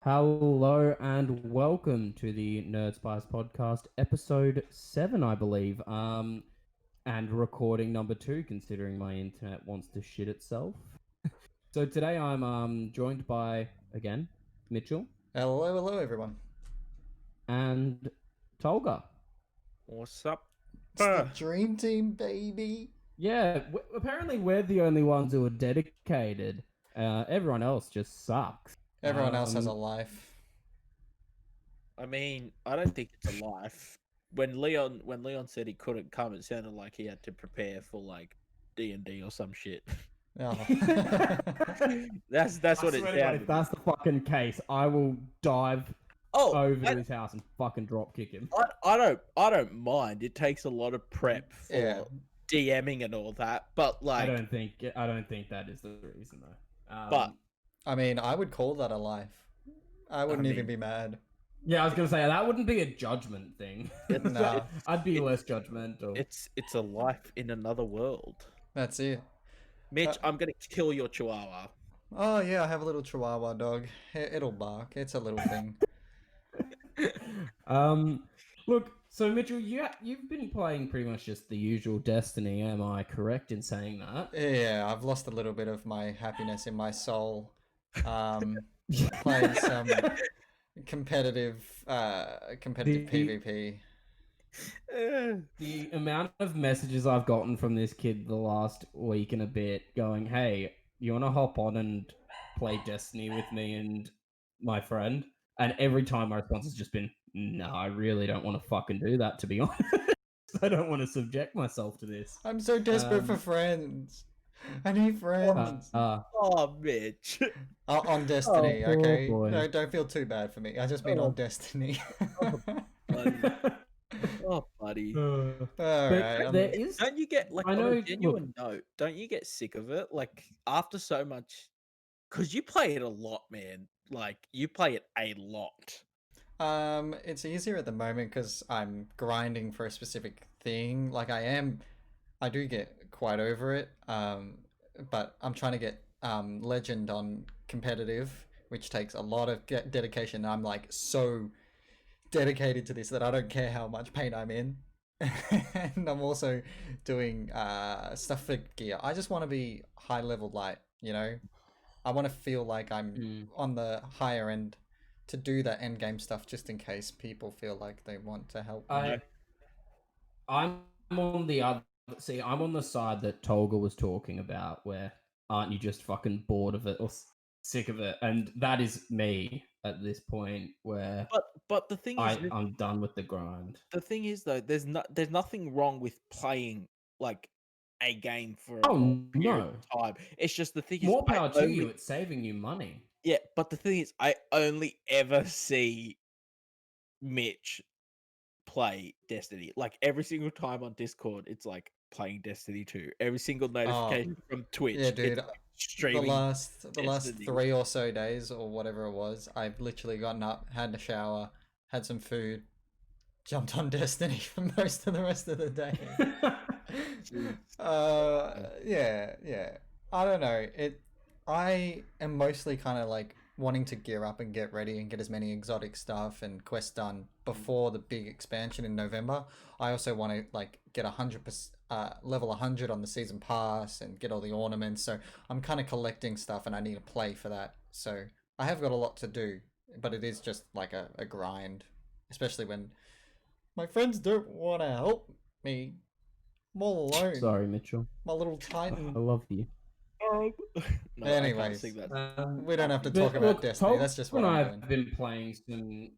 Hello and welcome to the NerdSpice Podcast Ep7, I believe. And recording number 2, considering my internet wants to shit itself. So today I'm joined by again Mitchell Hello, hello, everyone. and Tolga. What's up? It's the dream team, baby. Yeah, apparently we're the only ones who are dedicated. Everyone else just sucks. Everyone else has a life. I mean, I don't think it's a life. When Leon said he couldn't come, it sounded like he had to prepare for like D&D or some shit. Oh. That's what it If sounded. that's the fucking case, I will dive over to his house and fucking drop kick him. I don't mind. It takes a lot of prep for Yeah. DMing and all that, but like I don't think that is the reason though. But- I mean, I would call that a life. I wouldn't even mean- be mad. Yeah, I was gonna say that wouldn't be a judgment thing. No. I'd be less judgmental. it's a life in another world. That's it. Mitch, I'm gonna kill your chihuahua. Oh, yeah, I have a little chihuahua dog. It'll bark. It's a little thing. Look, so Mitchell, you've been playing pretty much just the usual Destiny. Am I correct in saying that? Yeah, I've lost a little bit of my happiness in my soul. Playing some competitive PvP. The amount of messages I've gotten from this kid the last week and a bit going, hey, you want to hop on and play Destiny with me and my friend? And every time my response has just been, no, I really don't want to fucking do that, to be honest. I don't want to subject myself to this. I'm so desperate for friends. I need friends. Oh, Mitch. On Destiny, poor okay? boy. No, don't feel too bad for me. I just mean on Destiny. Oh, buddy. Alright. there is... Don't you get like I on know- a genuine note? Don't you get sick of it? Like after so much, because you play it a lot, man. Like you play it a lot. It's easier at the moment because I'm grinding for a specific thing. Like I do get quite over it. But I'm trying to get Legend on competitive, which takes a lot of dedication. I'm like so dedicated to this that I don't care how much pain I'm in. And I'm also doing stuff for gear. I just want to be high level light, you know? I want to feel like I'm on the higher end to do that end game stuff just in case people feel like they want to help me. I'm on the other... See, I'm on the side that Tolga was talking about, where aren't you just fucking bored of it or sick of it? And that is me at this point, where But the thing is, I'm done with the grind. the thing is though, there's nothing wrong with playing like a game for a Oh, long period no. of time. It's just the thing is, More I power to only- you, it's saving you money. Yeah, but the thing is, I only ever see Mitch play Destiny. Like every single time on Discord, it's like playing Destiny 2. Every single notification from Twitch, Yeah, dude. it's like streaming. The last Destiny. 3 or so days or whatever it was, I've literally gotten up, had a shower, had some food, jumped on Destiny for most of the rest of the day. Yeah. I don't know. I am mostly kind of like wanting to gear up and get ready and get as many exotic stuff and quests done before the big expansion in November. I also want to like get 100%, level 100 on the season pass and get all the ornaments. So I'm kind of collecting stuff and I need to play for that. So I have got a lot to do, but it is just like a grind, especially when my friends don't want to help me. I'm all alone. Sorry, Mitchell. My little I titan. love you. No, I can't Anyways. sing that. We don't have to But talk about look, Destiny. Tolga That's just what and I I'm have doing. been playing some...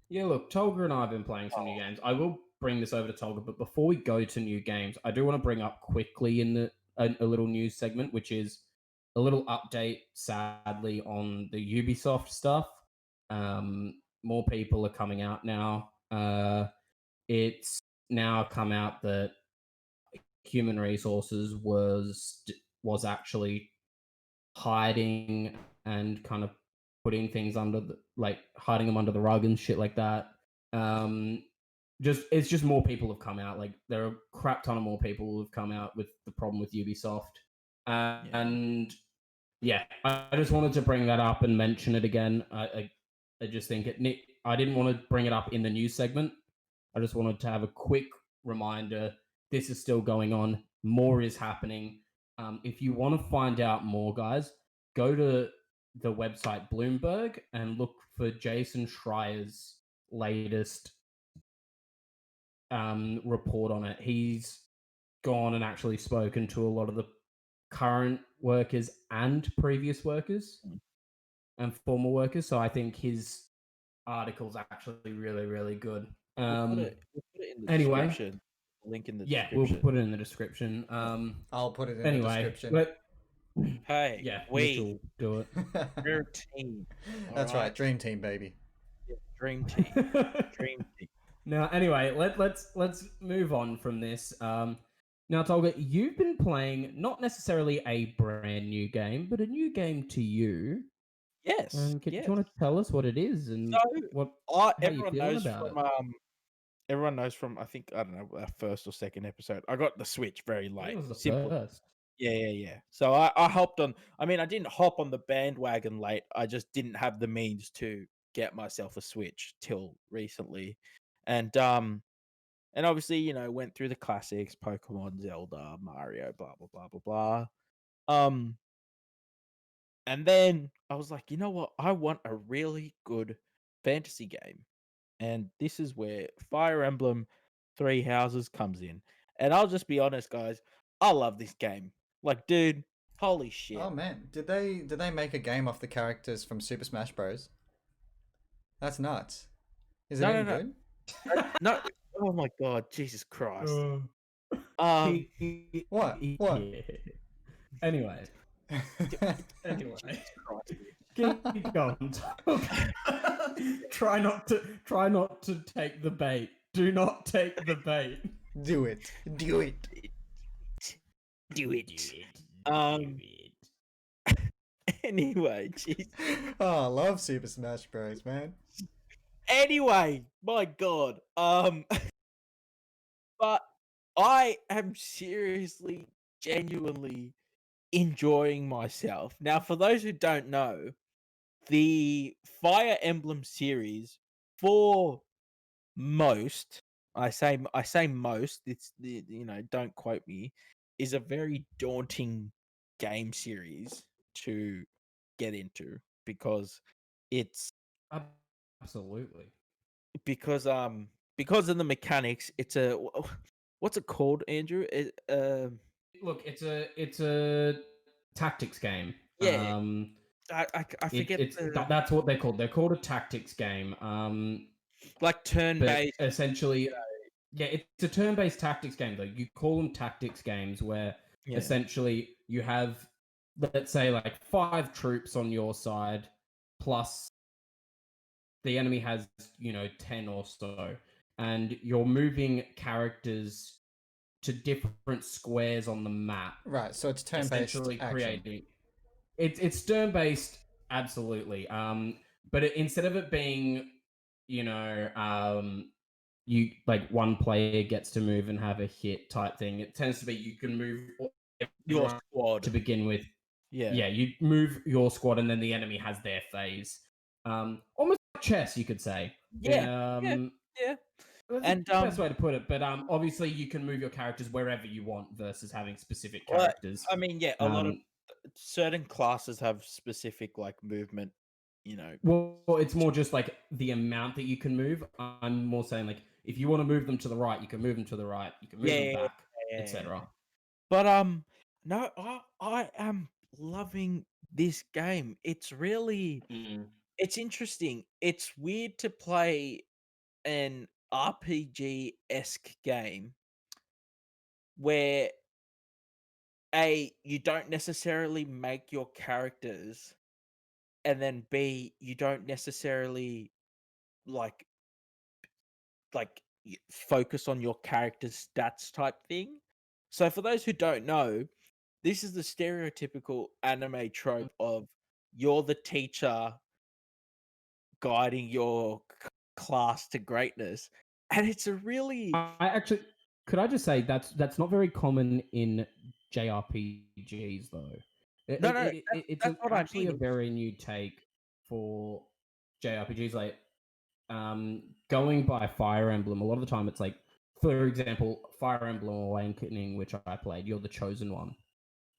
Yeah, look, Tolga and I have been playing some new games. I will bring this over to Tolga, but before we go to new games, I do want to bring up quickly in a little news segment, which is a little update, sadly, on the Ubisoft stuff. More people are coming out now. It's now come out that human resources was actually hiding and kind of putting things under hiding them under the rug and shit like that. It's just more people have come out. Like there are a crap ton of more people who have come out with the problem with Ubisoft. And yeah, I just wanted to bring that up and mention it again. I just think I didn't want to bring it up in the news segment. I just wanted to have a quick reminder. This is still going on. More is happening. If you want to find out more, guys, go to the website Bloomberg and look for Jason Schreier's latest report on it. He's gone and actually spoken to a lot of the current workers and previous workers and former workers. So I think his article's actually really, really good. We'll put it in the Anyway, description. Link in the yeah, description. we'll put it in the description. I'll put it in Anyway, the description. but Hey, yeah, we Mitchell, do it. we're a team. That's right, dream team, baby. Yeah, dream team. Dream team. Now, anyway, let's move on from this. Now, Tolga, you've been playing not necessarily a brand new game, but a new game to you. Yes. Do yes. you want to tell us what it is and So, what? everyone knows from everyone knows from I think I don't know our first or second episode. I got the Switch very late. It was the Simple. first. Yeah. So I hopped on. I mean, I didn't hop on the bandwagon late. I just didn't have the means to get myself a Switch till recently, and obviously went through the classics: Pokemon, Zelda, Mario, blah blah blah blah blah. And then I was like, you know what? I want a really good fantasy game, and this is where Fire Emblem Three Houses comes in. And I'll just be honest, guys. I love this game. Like, dude, holy shit. Oh man, did they make a game off the characters from Super Smash Bros? That's nuts. Is it any good? No. Oh my god, Jesus Christ. What? Yeah. Anyway. Keep going. Try not to take the bait. Do not take the bait. Do it. Anyway, jeez. Oh, I love Super Smash Bros, man. Anyway, my god. But I am seriously, genuinely enjoying myself. Now, for those who don't know, the Fire Emblem series, for most, I say most, it's don't quote me, is a very daunting game series to get into because it's absolutely because of the mechanics. It's a what's it called, Andrew? Look, it's a tactics game. Yeah. I forget. That's what they're called. They're called a tactics game. Like turn-based. Essentially, yeah, it's a turn-based tactics game. Though you call them tactics games, where essentially you have, let's say, like 5 troops on your side, plus the enemy has 10 or so, and you're moving characters to different squares on the map. Right, so it's turn-based action. It's turn-based, absolutely. But instead of it being, you like one player gets to move and have a hit type thing, it tends to be you can move your squad to begin with. Yeah, you move your squad and then the enemy has their phase. Almost like chess, you could say. Yeah. That's the best way to put it. But obviously you can move your characters wherever you want versus having specific characters. I mean, a lot of certain classes have specific like movement, Well, it's more just like the amount that you can move. I'm more saying like if you want to move them to the right, you can move them to the right. You can move them back, etc. But no, I am loving this game. It's really it's interesting. It's weird to play an RPG-esque game where you don't necessarily make your characters, and then B, you don't necessarily like focus on your character's stats type thing. So for those who don't know, this is the stereotypical anime trope of you're the teacher guiding your class to greatness, and it's a really could I just say that's not very common in JRPGs though. It's actually a very new take for JRPGs, like going by Fire Emblem, a lot of the time it's like, for example, Fire Emblem Awakening, which I played, you're the chosen one,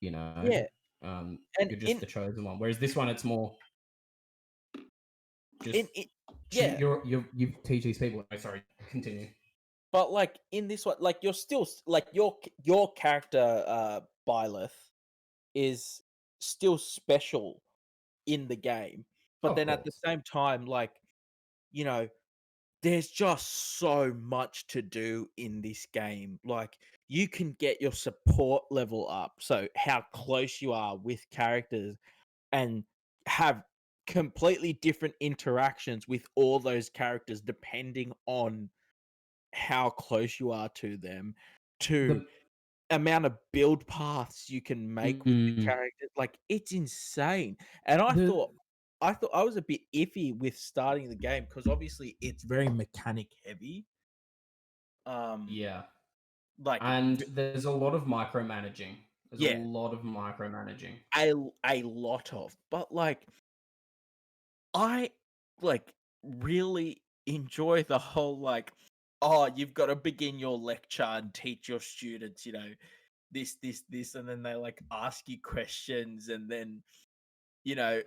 you know? Yeah. And you're just the chosen one. Whereas this one, it's more just yeah. you teach these people. Oh, sorry, continue. But like in this one, like you're still like your character Byleth is still special in the game. But Of then at the course. same time, like, you know, there's just so much to do in this game. Like, you can get your support level up, so how close you are with characters, and have completely different interactions with all those characters depending on how close you are to them, to amount of build paths you can make with the characters. Like, it's insane. And I thought I was a bit iffy with starting the game because obviously it's very mechanic heavy. Yeah. Like, And there's a lot of micromanaging. There's Yeah. a lot of micromanaging. a lot of, but like I like really enjoy the whole like, oh, you've got to begin your lecture and teach your students, this, and then they like ask you questions, and then you know,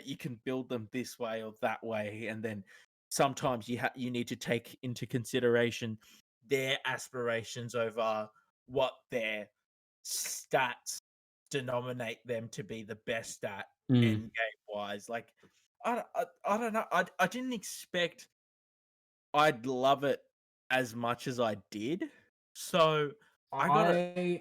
you can build them this way or that way, and then sometimes you need to take into consideration their aspirations over what their stats denominate them to be the best at end game wise. Like, I don't know. I didn't expect I'd love it as much as I did. So I gotta.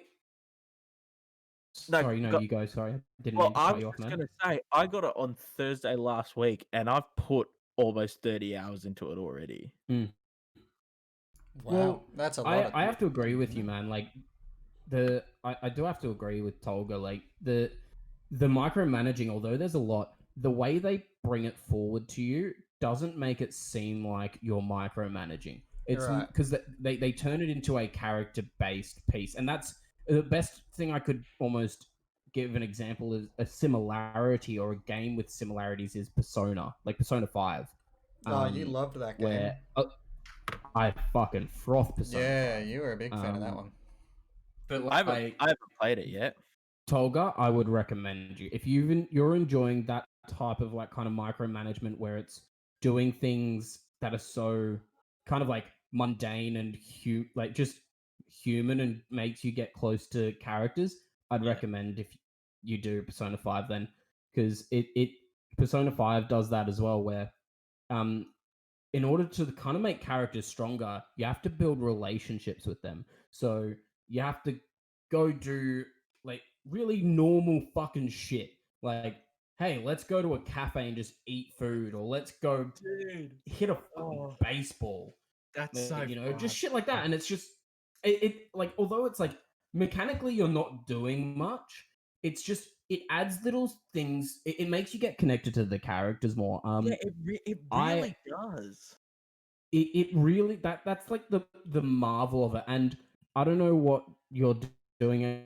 Sorry, no, you go. Sorry, didn't Well, mean to I cut was you off, just man. gonna say I got it on Thursday last week, and I've put almost 30 hours into it already. Wow, Well, that's a lot. I have to agree with you, man. Like I do have to agree with Tolga. Like the micromanaging, although there's a lot, the way they bring it forward to you doesn't make it seem like you're micromanaging. It's Right. because they turn it into a character based piece, and that's the best thing I could almost give an example is a similarity or a game with similarities is Persona, like Persona 5. Oh, you loved that game. Where I fucking froth Persona. Yeah, 5. you were a big fan of that one. But I haven't played it yet. Tolga, I would recommend you if you're enjoying that type of like kind of micromanagement where it's doing things that are so kind of like mundane and like just human and makes you get close to characters. I'd recommend if you do Persona 5 then, because it Persona 5 does that as well, where in order to kind of make characters stronger, you have to build relationships with them. So you have to go do like really normal fucking shit. Like, hey, let's go to a cafe and just eat food, or let's go hit a fucking baseball. That's Like, so fun. just shit like that. And it's just it like, although it's like mechanically you're not doing much, it's just it adds little things. It makes you get connected to the characters more. Yeah, it really does. It really that's like the marvel of it. And I don't know what you're doing.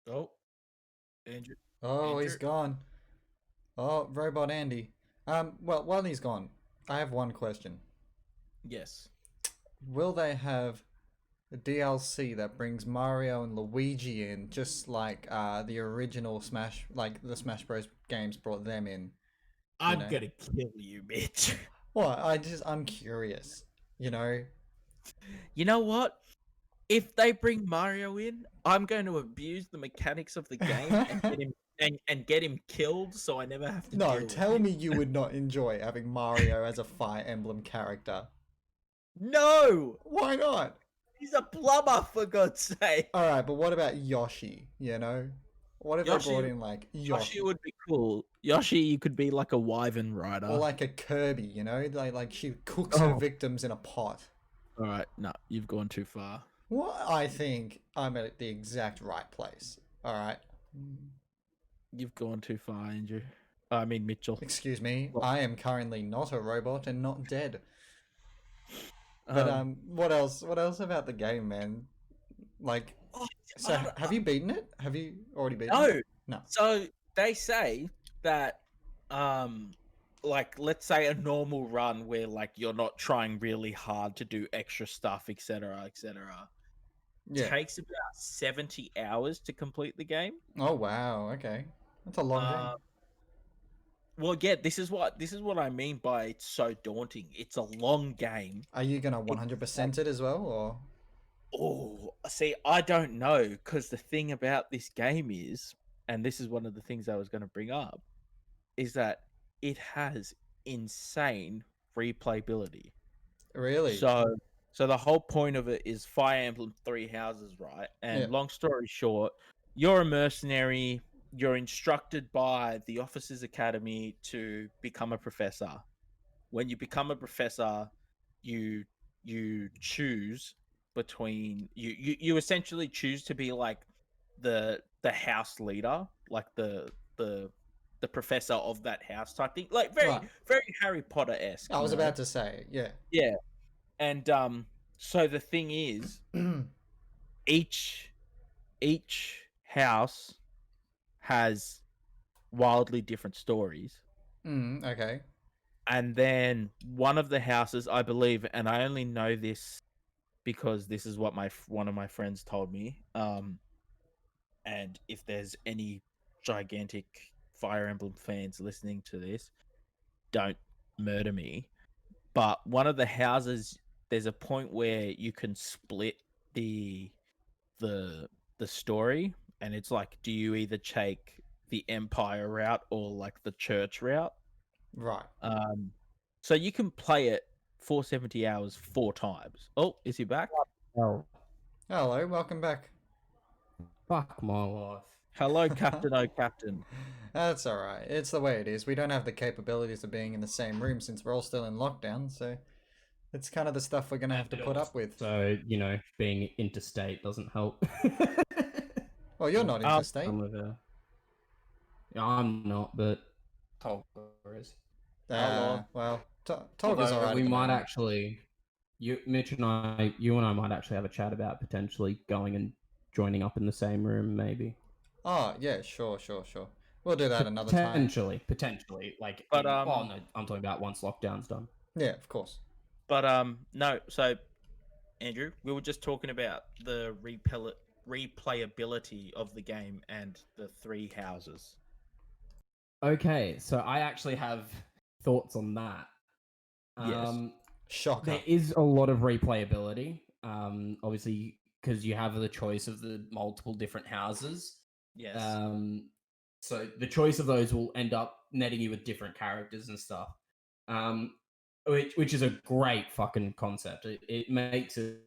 Oh, Andrew. Oh, Andrew? he's gone. Oh, Robot Andy. Well, while he's gone, I have one question. Yes. Will they have a DLC that brings Mario and Luigi in, just like the original Smash, like the Smash Bros. Games brought them in? I'm gonna kill you, Mitch. What? I'm curious. You know? You know what? If they bring Mario in, I'm going to abuse the mechanics of the game and get him and get him killed, so I never have to. No, deal tell with me him. you would not enjoy having Mario as a Fire Emblem character. No, Why not? he's a plumber, for God's sake. All right, but what about Yoshi? You know, what if they brought in like Yoshi would be cool. Yoshi, you could be like a wyvern rider, or like a Kirby? You know, like she cooks her victims in a pot. All right, no, you've gone too far. Well, I think I'm at the exact right place. All right. You've gone too far, Andrew. I mean, Mitchell. Excuse me. I am currently not a robot and not dead. But what else? What else about the game, man? Like, so have you beaten it? Have you already beaten it? No. No. So they say that like let's say a normal run where like you're not trying really hard to do extra stuff, etc., etc., Yeah. takes about 70 hours to complete the game. Oh wow. Okay, that's a long game. Well, yeah, this is what I mean by it's so daunting. It's a long game. Are you gonna 100% it as well, or? Oh, see, I don't know because the thing about this game is, and this is one of the things I was going to bring up, is that it has insane replayability. Really? So the whole point of it is Fire Emblem Three Houses, right? And Yeah. long story short, you're a mercenary. You're instructed by the Officers Academy to become a professor. When you become a professor, you choose between you essentially choose to be like the house leader, like the professor of that house type thing, like very Right. very Harry Potter-esque. I was about to say, yeah. Yeah. And so the thing is, each house has wildly different stories. Okay. And then one of the houses, I believe, and I only know this because this is what one of my friends told me. And if there's any gigantic Fire Emblem fans listening to this, don't murder me. But one of the houses, there's a point where you can split the story, and it's like, do you either take the Empire route or like the Church route? Right. So you can play it 470 hours 4 times. Oh, is he back? Oh, Hello, welcome back. fuck my life. Hello, Captain O Captain. That's all right. It's the way it is. We don't have the capabilities of being in the same room since we're all still in lockdown, so it's kind of the stuff we're gonna have to put up with. So, being interstate doesn't help. Well, you're not interstate. I'm not, but Tolga is. Well, Tolga's all right. We might actually, Mitch and you and I might actually have a chat about potentially going and joining up in the same room, maybe. Oh, yeah, sure. We'll do that another time. Potentially. Like, But, no, I'm talking about once lockdown's done. Yeah, of course. But no. So, Andrew, we were just talking about the replayability of the game and the 3 houses. Okay, so I actually have thoughts on that. Yes. Shocker. There is a lot of replayability. Obviously, because you have the choice of the multiple different houses. Yes. So the choice of those will end up netting you with different characters and stuff. Which is a great fucking concept. It makes it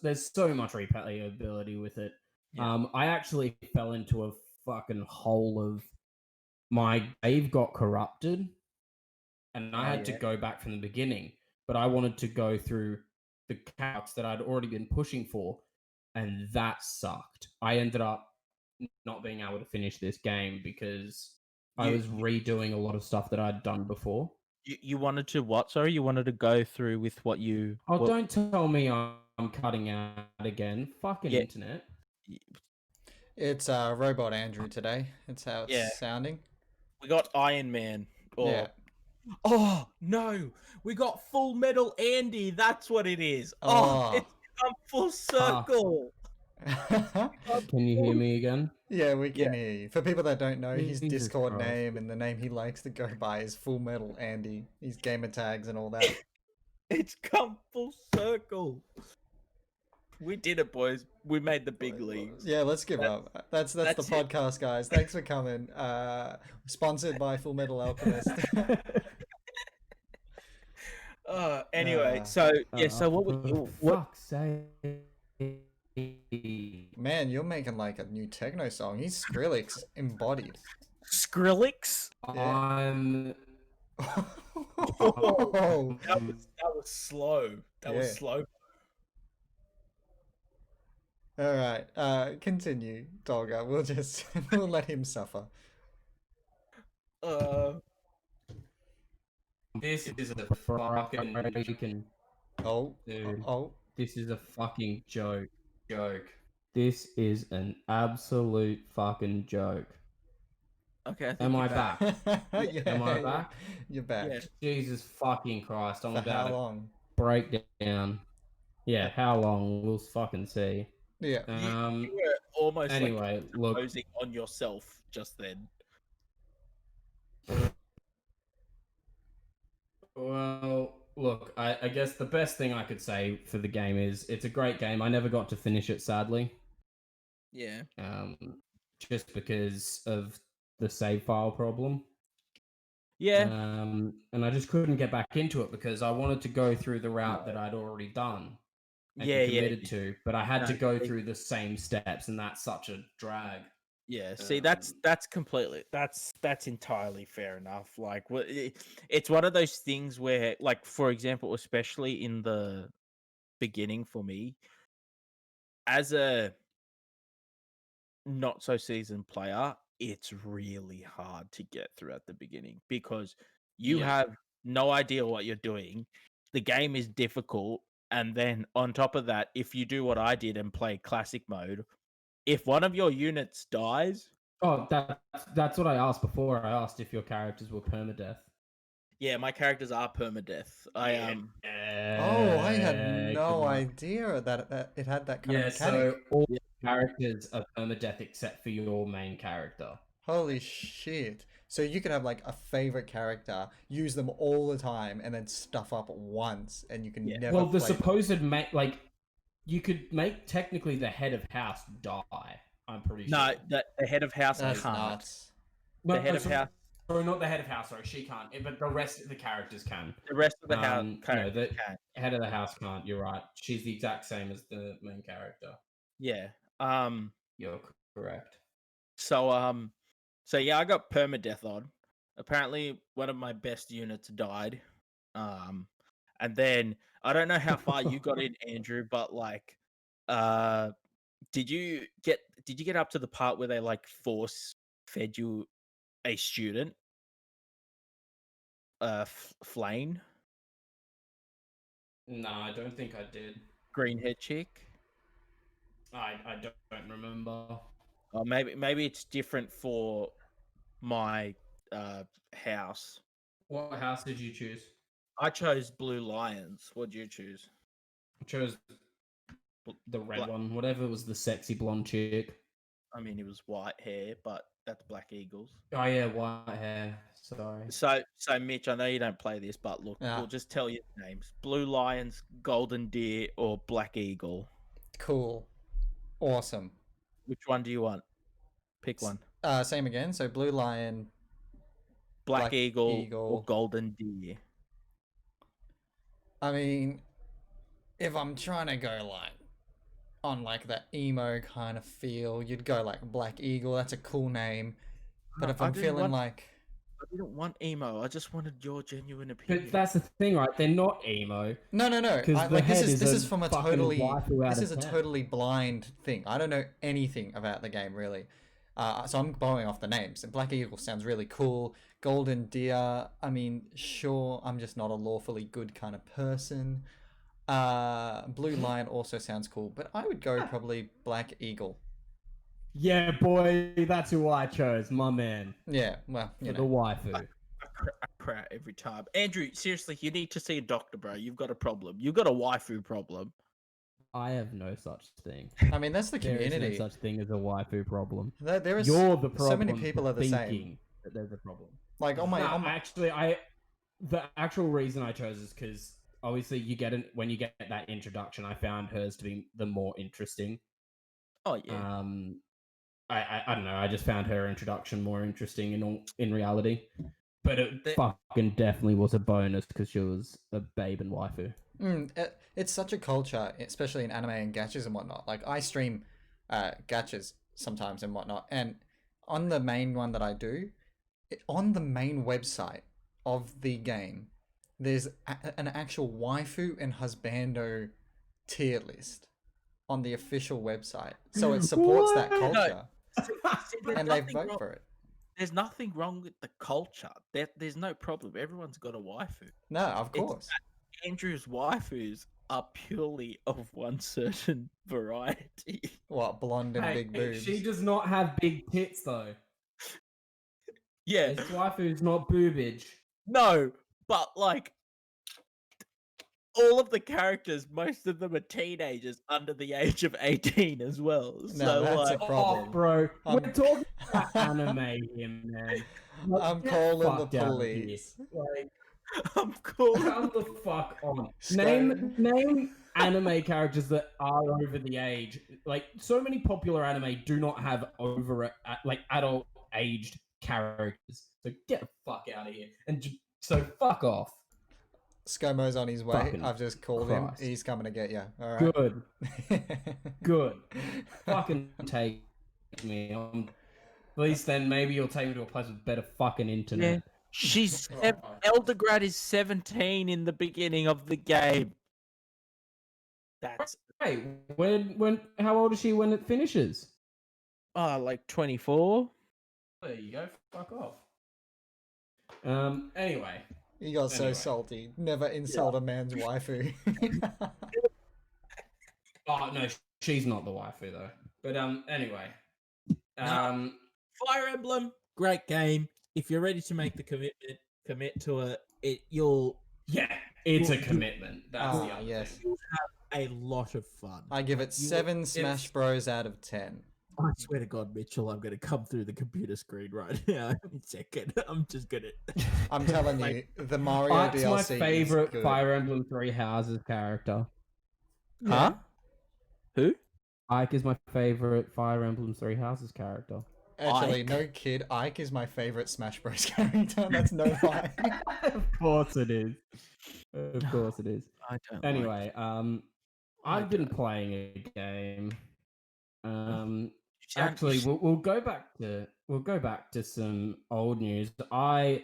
there's so much replayability with it. Yeah. I actually fell into a fucking hole of my save got corrupted, and I had to go back from the beginning. But I wanted to go through the characters that I'd already been pushing for, and that sucked. I ended up not being able to finish this game because I was redoing a lot of stuff that I'd done before. You wanted to what? Sorry, you wanted to go through with what you... Oh, don't tell me I'm cutting out again. Fucking internet. It's Robot Andrew today. That's how it's sounding. We got Iron Man. Yeah. Oh, no. We got Full Metal Andy. That's what it is. Oh. It's come full circle. Can you hear me again? Yeah, we can hear you. For people that don't know, his Jesus Discord Christ. name and the name he likes to go by is Full Metal Andy. His gamer tags and all that. It's come full circle. We did it, boys. We made the big leagues. Yeah, let's give up. That's the podcast, guys. Thanks for coming. Sponsored by Full Metal Alchemist. Anyway, so Fuck's sake. Man, you're making like a new techno song. He's Skrillex embodied. Skrillex? I'm Oh. That was slow. That was slow. All right. Continue, Dolga. We'll let him suffer. This is a fucking dude. This is a fucking joke. This is an absolute fucking joke. Okay, I think Am you're I back. back? Yeah, Am I back? you're back. Yeah. Jesus fucking Christ! I'm For about how to long? break down. Yeah, Uh, how long? We'll fucking see. Yeah. You were almost Anyway, look. imposing on yourself just then. Well, look. I guess the best thing I could say for the game is it's a great game. I never got to finish it, sadly. Yeah. Just because of the save file problem. Yeah. And I just couldn't get back into it because I wanted to go through the route that I'd already done and Yeah. committed to, but I had to No, go see- through the same steps, and that's such a drag. Yeah. See, Um, that's completely that's entirely fair enough. Like, it's one of those things where, like, for example, especially in the beginning for me, as a not so seasoned player, it's really hard to get through at the beginning because you Yeah. have no idea what you're doing. The game is difficult, and then on top of that, if you do what I did and play classic mode, if one of your units dies, Oh, that's what I asked before. I asked if your characters were permadeath. yeah, my characters are permadeath. I Oh, I had Good no one. idea that it had that kind of Yeah, mechanic. so all characters are permadeath except for your main character. Holy shit. So you could have like a favorite character, use them all the time, and then stuff up once, and you can Yeah. never Well, the play them. supposed you could make technically the head of house die. I'm pretty no, sure. the head of house That's can't. nuts. The head of house, Sorry, not the head of house. Sorry, she can't. But the rest of the characters can. the rest of the house No, characters the can. head of the house can't. You're right. She's the exact same as the main character. Yeah. You're correct. So yeah, I got permadeath on. Apparently, one of my best units died. And then I don't know how far you got in, Andrew, but like, did you get up to the part where they like force fed you a student, Flane, No, I don't think I did. greenhead chick? I don't remember. Or maybe it's different for my house. What house did you choose? I chose blue lions. What'd you choose? I chose the red Black- one. Whatever was the sexy blonde chick. I mean, it was white hair, but that's Black Eagles. Oh yeah, white hair. Sorry. So Mitch, I know you don't play this, but look, Yeah. we'll just tell you the names: Blue Lions, Golden Deer, or Black Eagle. Cool. Awesome. Which one do you want? Pick one. Same again. So Blue Lion. Black Black Eagle, Eagle. or Golden Deer. I mean, if I'm trying to go like on like that emo kind of feel, you'd go like Black Eagle. That's a cool name. But if I I'm didn't feeling want- like I didn't want emo. I just wanted your genuine opinion. But that's the thing, right? They're not emo. no, 'Cause I, the like this head is is a this is from a fucking totally waifu out this of is a 10. totally blind thing. I don't know anything about the game really. So I'm going off the names. And Black Eagle sounds really cool. Golden Deer. I mean, sure, I'm just not a lawfully good kind of person. Blue Lion also sounds cool, but I would go probably Black Eagle. Yeah, boy, that's who I chose, my man. Yeah, well, For you the know. waifu. I cry every time. Andrew, seriously, you need to see a doctor, bro. You've got a problem. You've got a waifu problem. I have no such thing. I mean, that's the There is community. no such thing as a waifu problem. There is You're the problem. so many people for are the same. thinking that there's a problem. Like on my, No, on my actually, the actual reason I chose is because obviously when you get that introduction, I found hers to be the more interesting. Oh yeah. I don't know. I just found her introduction more interesting in reality, but it fucking definitely was a bonus because she was a babe and waifu. It's such a culture, especially in anime and gachas and whatnot. Like I stream gachas sometimes and whatnot, and on the main one that I do, on the main website of the game, there's an actual waifu and husbando tier list on the official website, so it supports that What? culture, There's and they nothing vote wrong- for it. There's nothing wrong with the culture. There's no problem. Everyone's got a waifu. No, of It's- course. Andrew's waifus are purely of one certain variety. What, blonde and Hey, big boobs? she does not have big tits though. Yeah. His waifu's not boobage. No, but like all of the characters, most of them are teenagers under the age of 18 as well. Now So that's a like, problem. Oh, bro. I'm- We're talking about anime here, man. Like, I'm get calling the fucked out of here. police. Like, I'm cool. come the fuck on. Sky- Name anime characters that are over the age. Like, so many popular anime do not have adult aged characters. So get the fuck out of here. So fuck off. ScoMo's on his way. Fucking I've just called Christ. him. He's coming to get you. All right. Good. Good. Fucking take me on. At least then maybe you'll take me to a place with better fucking internet. She's Eldegrad is 17 in the beginning of the game. That's Hey, how old is she when it finishes? like 24. There you go. Fuck off. Anyway. He got so Anyway. salty. Never insult a man's waifu. Oh no, she's not the waifu though. But anyway. Fire Emblem, great game. If you're ready to make the commit to it. You'll it's a commitment. That's the other yes. thing. a lot of fun. I give it 7 Smash Bros out of 10. I swear to God, Mitchell, I'm going to come through the computer screen right now in a second. I'm just going to... I'm telling you, the Mario Ike's DLC my is favorite good. Fire Emblem Three Houses character. Huh? Who? Ike is my favorite Fire Emblem Three Houses character. Actually, Ike. no kid. Ike is my favorite Smash Bros character. That's no lie. Of course it is. Of course it is. I don't Anyway, I've been playing a game. Actually, we'll go back to some old news. I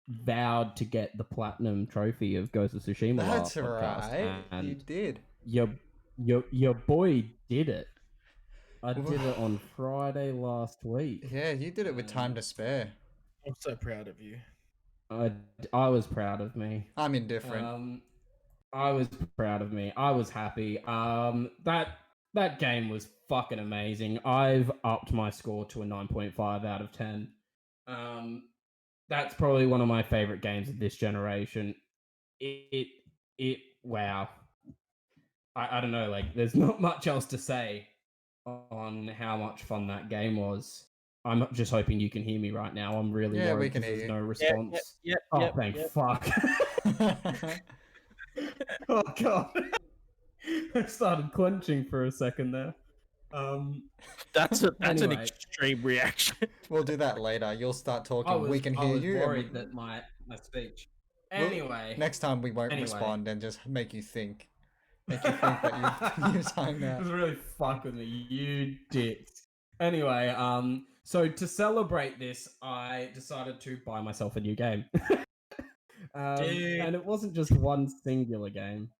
vowed to get the platinum trophy of Ghost of Tsushima That's last podcast, right. and You did. your boy did it. I did it on Friday last week. Yeah, you did it with time to spare. I'm so proud of you. I was proud of me. I'm indifferent. I was proud of me. I was happy. That game was fucking amazing. I've upped my score to a 9.5 out of 10. That's probably one of my favorite games of this generation. Wow. I don't know, like, there's not much else to say on how much fun that game was. I'm just hoping you can hear me right now. I'm really Yeah, we worried can 'cause hear there's you. no response. Thank fuck. Oh god. I started clenching for a second there. That's an Anyway. extreme reaction. We'll do that later. You'll start talking. We can I hear was you. and worried that my speech. Well, Anyway. next time we won't Anyway. respond and just make you think. Make you think that you've timed It out. was really fuck with me, you dicks. Anyway, so to celebrate this, I decided to buy myself a new game. Dude. And it wasn't just one singular game.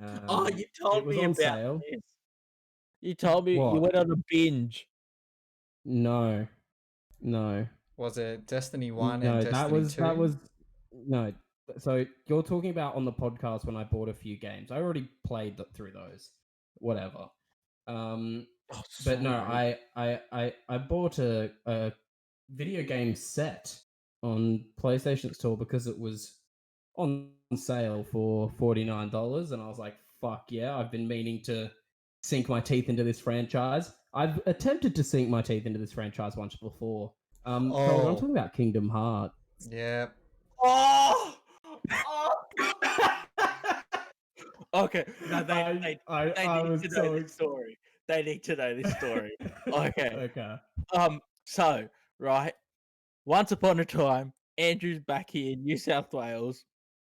You it told was me on about sale. this. You told me What? you went on a binge. No. Was it Destiny 1 No, and Destiny 2? that was no. So you're talking about on the podcast when I bought a few games. I already played through those. Whatever. But no, I bought a video game set on PlayStation Store because it was on sale for $49, and I was like, fuck yeah, I've been meaning to sink my teeth into this franchise. I've attempted to sink my teeth into this franchise once before. I'm talking about Kingdom Hearts. Yeah. Oh! Okay. No, they need to know this story. They need to know this story. Okay. Okay. So, right. Once upon a time, Andrew's back here in New South Wales.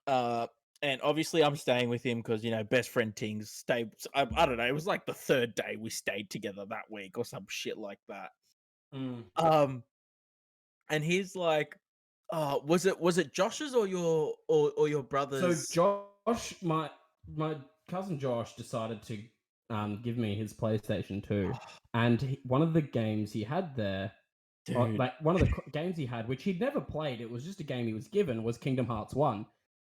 And obviously I'm staying with him because, best friend things stay. I don't know. It was like the third day we stayed together that week or some shit like that. And he's like, was it Josh's or your brother's? So Josh, my cousin Josh decided to give me his PlayStation 2, and one of the games he had there, one of the games he had, which he'd never played, it was just a game he was given, was Kingdom Hearts 1.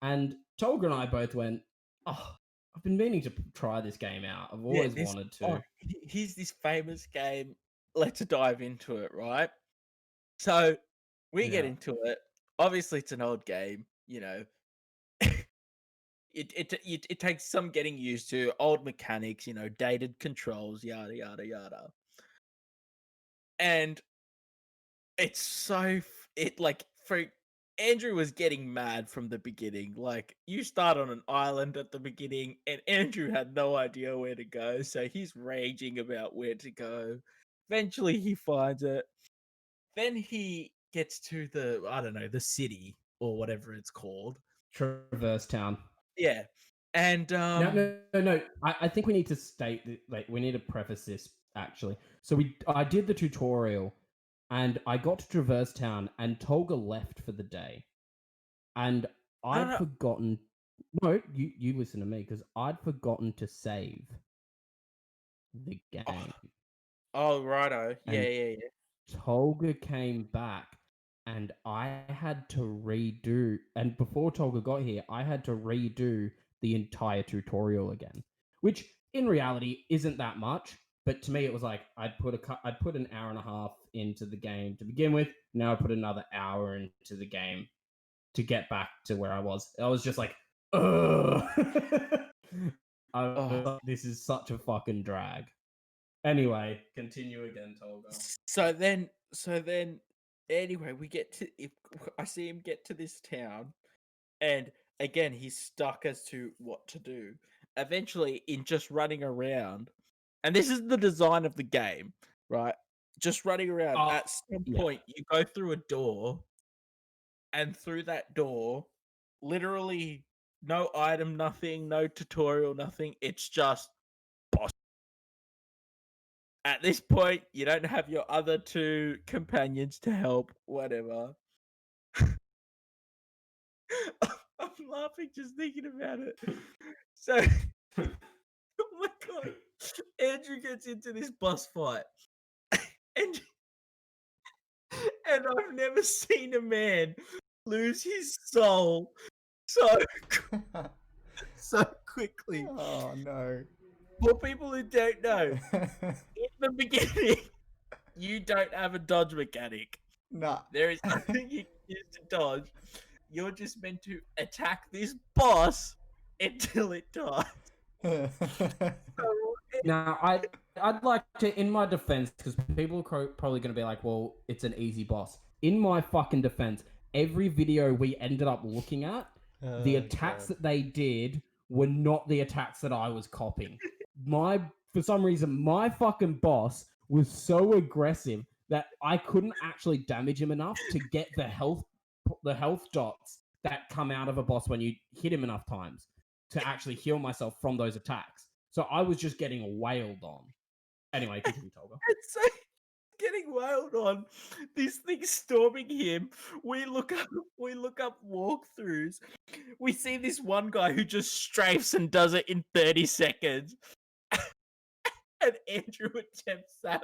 And Tolga and I both went, oh, I've been meaning to try this game out. I've always wanted to. Here's this famous game. Let's dive into it, right? So We get Yeah. into it. Obviously, it's an old game. You know, it takes some getting used to. Old mechanics. You know, dated controls. Yada yada yada. And it's for Andrew was getting mad from the beginning. Like, you start on an island at the beginning, and Andrew had no idea where to go, so he's raging about where to go. Eventually, he finds it. Then he gets to the city or whatever it's called. Traverse Town. Yeah, and No. I think we need to state that, like, we need to preface this actually. So I did the tutorial, and I got to Traverse Town, and Tolga left for the day, and I'd no. forgotten. No, you listen to me, because I'd forgotten to save the game. Oh, righto. Yeah, And yeah. Tolga came back, and I had to redo. And before Tolga got here, I had to redo the entire tutorial again, which in reality isn't that much. But to me, it was like I'd put an hour and a half into the game to begin with. Now I put another hour into the game to get back to where I was. I was just like, ugh. This is such a fucking drag. Anyway, continue again, Tolga. So then, anyway, we get to. I see him get to this town, and again, he's stuck as to what to do. Eventually, in just running around, and this is the design of the game, right? Just running around. At some point, you go through a door, and through that door, literally no item, nothing, no tutorial, nothing. It's just boss. At this point, you don't have your other two companions to help, whatever. I'm laughing just thinking about it. So, oh my god, Andrew gets into this boss fight, and I've never seen a man lose his soul so so quickly. Oh no. For people who don't know, in the beginning, you don't have a dodge mechanic. Nah. There is nothing you can use to dodge. You're just meant to attack this boss until it dies. Now, I'd like to, in my defense, because people are probably going to be like, well, it's an easy boss. In my fucking defense, every video we ended up looking at, the attacks that they did were not the attacks that I was copying. For some reason, my fucking boss was so aggressive that I couldn't actually damage him enough to get the health dots that come out of a boss when you hit him enough times to actually heal myself from those attacks. So I was just getting wailed on. Anyway, continue, Tolga. It's so getting wailed on. This thing storming him. We look up walkthroughs. We see this one guy who just strafes and does it in 30 seconds. And Andrew attempts that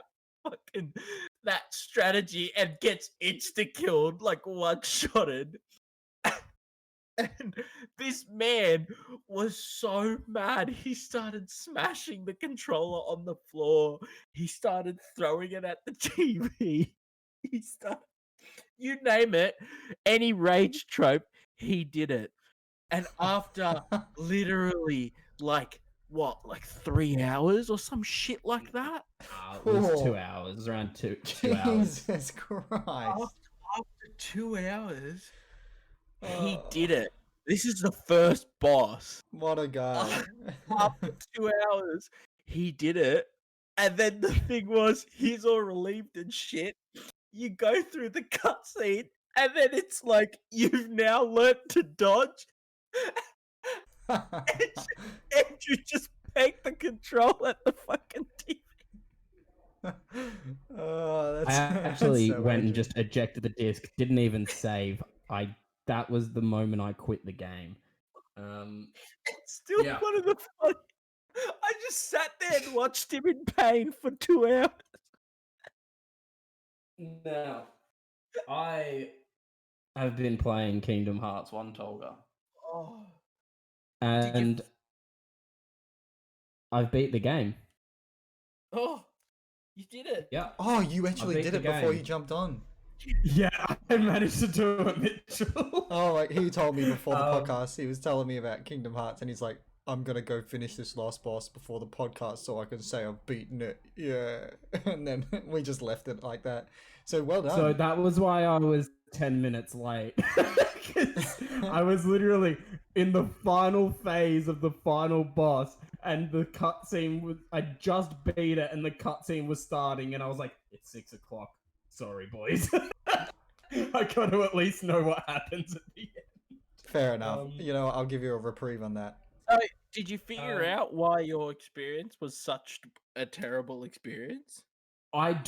strategy and gets insta-killed, like one-shotted. And this man was so mad, he started smashing the controller on the floor. He started throwing it at the TV. You name it, any rage trope, he did it. And after literally, like 3 hours or some shit like that? It was 2 hours. It was around 2 hours. Jesus Christ. After 2 hours, he did it. This is the first boss. What a guy. After 2 hours, he did it. And then the thing was, he's all relieved and shit. You go through the cutscene, and then it's like, you've now learnt to dodge. Andrew just pegged the control at the fucking TV. Oh, I actually went and just ejected the disc. Didn't even save. That was the moment I quit the game. It's still one of the fun. I just sat there and watched him in pain for 2 hours. Now, I have been playing Kingdom Hearts 1, Tolga. Oh. And I've beat the game. Oh, you did it. Yeah. Oh, you actually did it before you jumped on. Yeah, I managed to do it, Mitchell. Oh, like he told me before the Um, podcast, he was telling me about Kingdom Hearts, and he's like, "I'm gonna go finish this last boss before the podcast, so I can say I've beaten it." Yeah, and then we just left it like that. So well done. So that was why I was 10 minutes late. 'Cause I was literally in the final phase of the final boss, and the cutscene was. I just beat it, and the cutscene was starting, and I was like, it's 6 o'clock. Sorry, boys. I got to at least know what happens at the end. Fair enough. I'll give you a reprieve on that. So, did you figure Um, out why your experience was such a terrible experience? I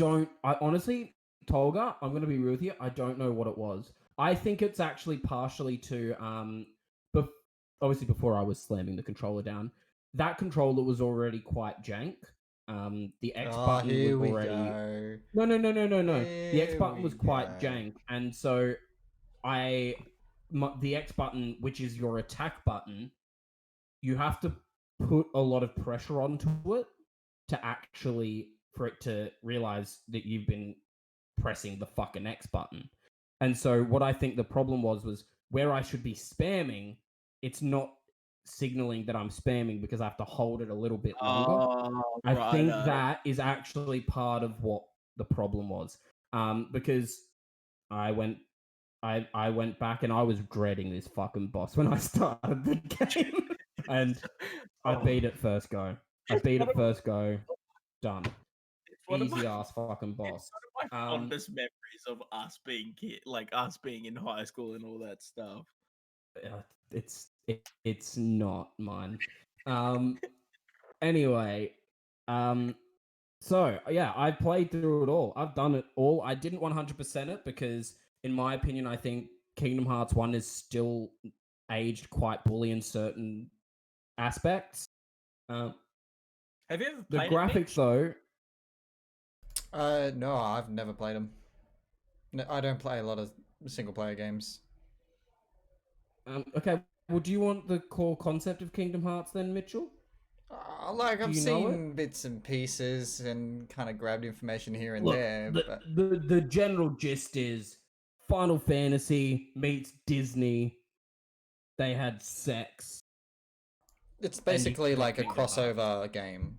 honestly, Tolga, I'm going to be real with you. I don't know what it was. I think it's actually partially to, obviously before I was slamming the controller down, that controller was already quite jank. The X button Here was we already. go. No. The X Here button was we quite go. jank, and so the X button, which is your attack button, you have to put a lot of pressure onto it to actually for it to realize that you've been pressing the fucking X button. And so what I think the problem was where I should be spamming, it's not signaling that I'm spamming because I have to hold it a little bit longer. I think that is actually part of what the problem was. Because I went back and I was dreading this fucking boss when I started the game. And I beat it first go. Done. Easy ass fucking boss. It's one of my fondest memories of us being us being in high school and all that stuff. It's not mine. Anyway, so yeah, I played through it all. I've done it all. I didn't 100% it because, in my opinion, I think Kingdom Hearts 1 is still aged quite poorly in certain aspects. Have you ever The played graphics, though? No, I've never played them. No, I don't play a lot of single player games. Okay, well, do you want the core concept of Kingdom Hearts then, Mitchell? I've seen bits and pieces and kind of grabbed information here and there. The general gist is Final Fantasy meets Disney. They had sex. It's basically like a crossover game.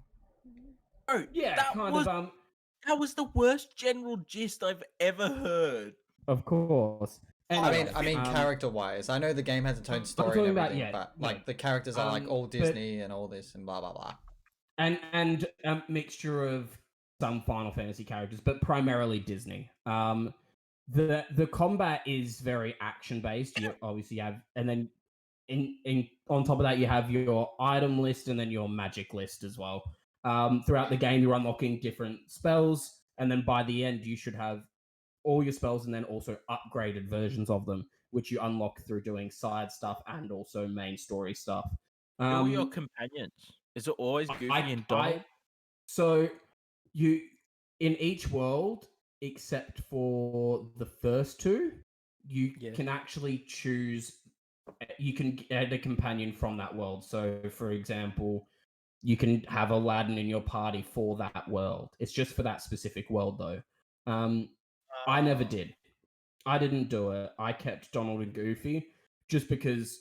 Oh, yeah, that was the worst general gist I've ever heard. Of course. Anyway, I mean, character-wise, I know the game has its own story and everything, but the characters are like all Disney and all this and blah blah blah. And a mixture of some Final Fantasy characters, but primarily Disney. The combat is very action based. You obviously have, and then in on top of that, you have your item list and then your magic list as well. Throughout the game, you're unlocking different spells, and then by the end, you should have all your spells and then also upgraded versions of them, which you unlock through doing side stuff and also main story stuff. Who are your companions? Is it always Goofy and Donald? So you in each world, except for the first two, you can actually choose. You can add a companion from that world. So, for example, you can have Aladdin in your party for that world. It's just for that specific world, though. I never did. I didn't do it. I kept Donald and Goofy just because,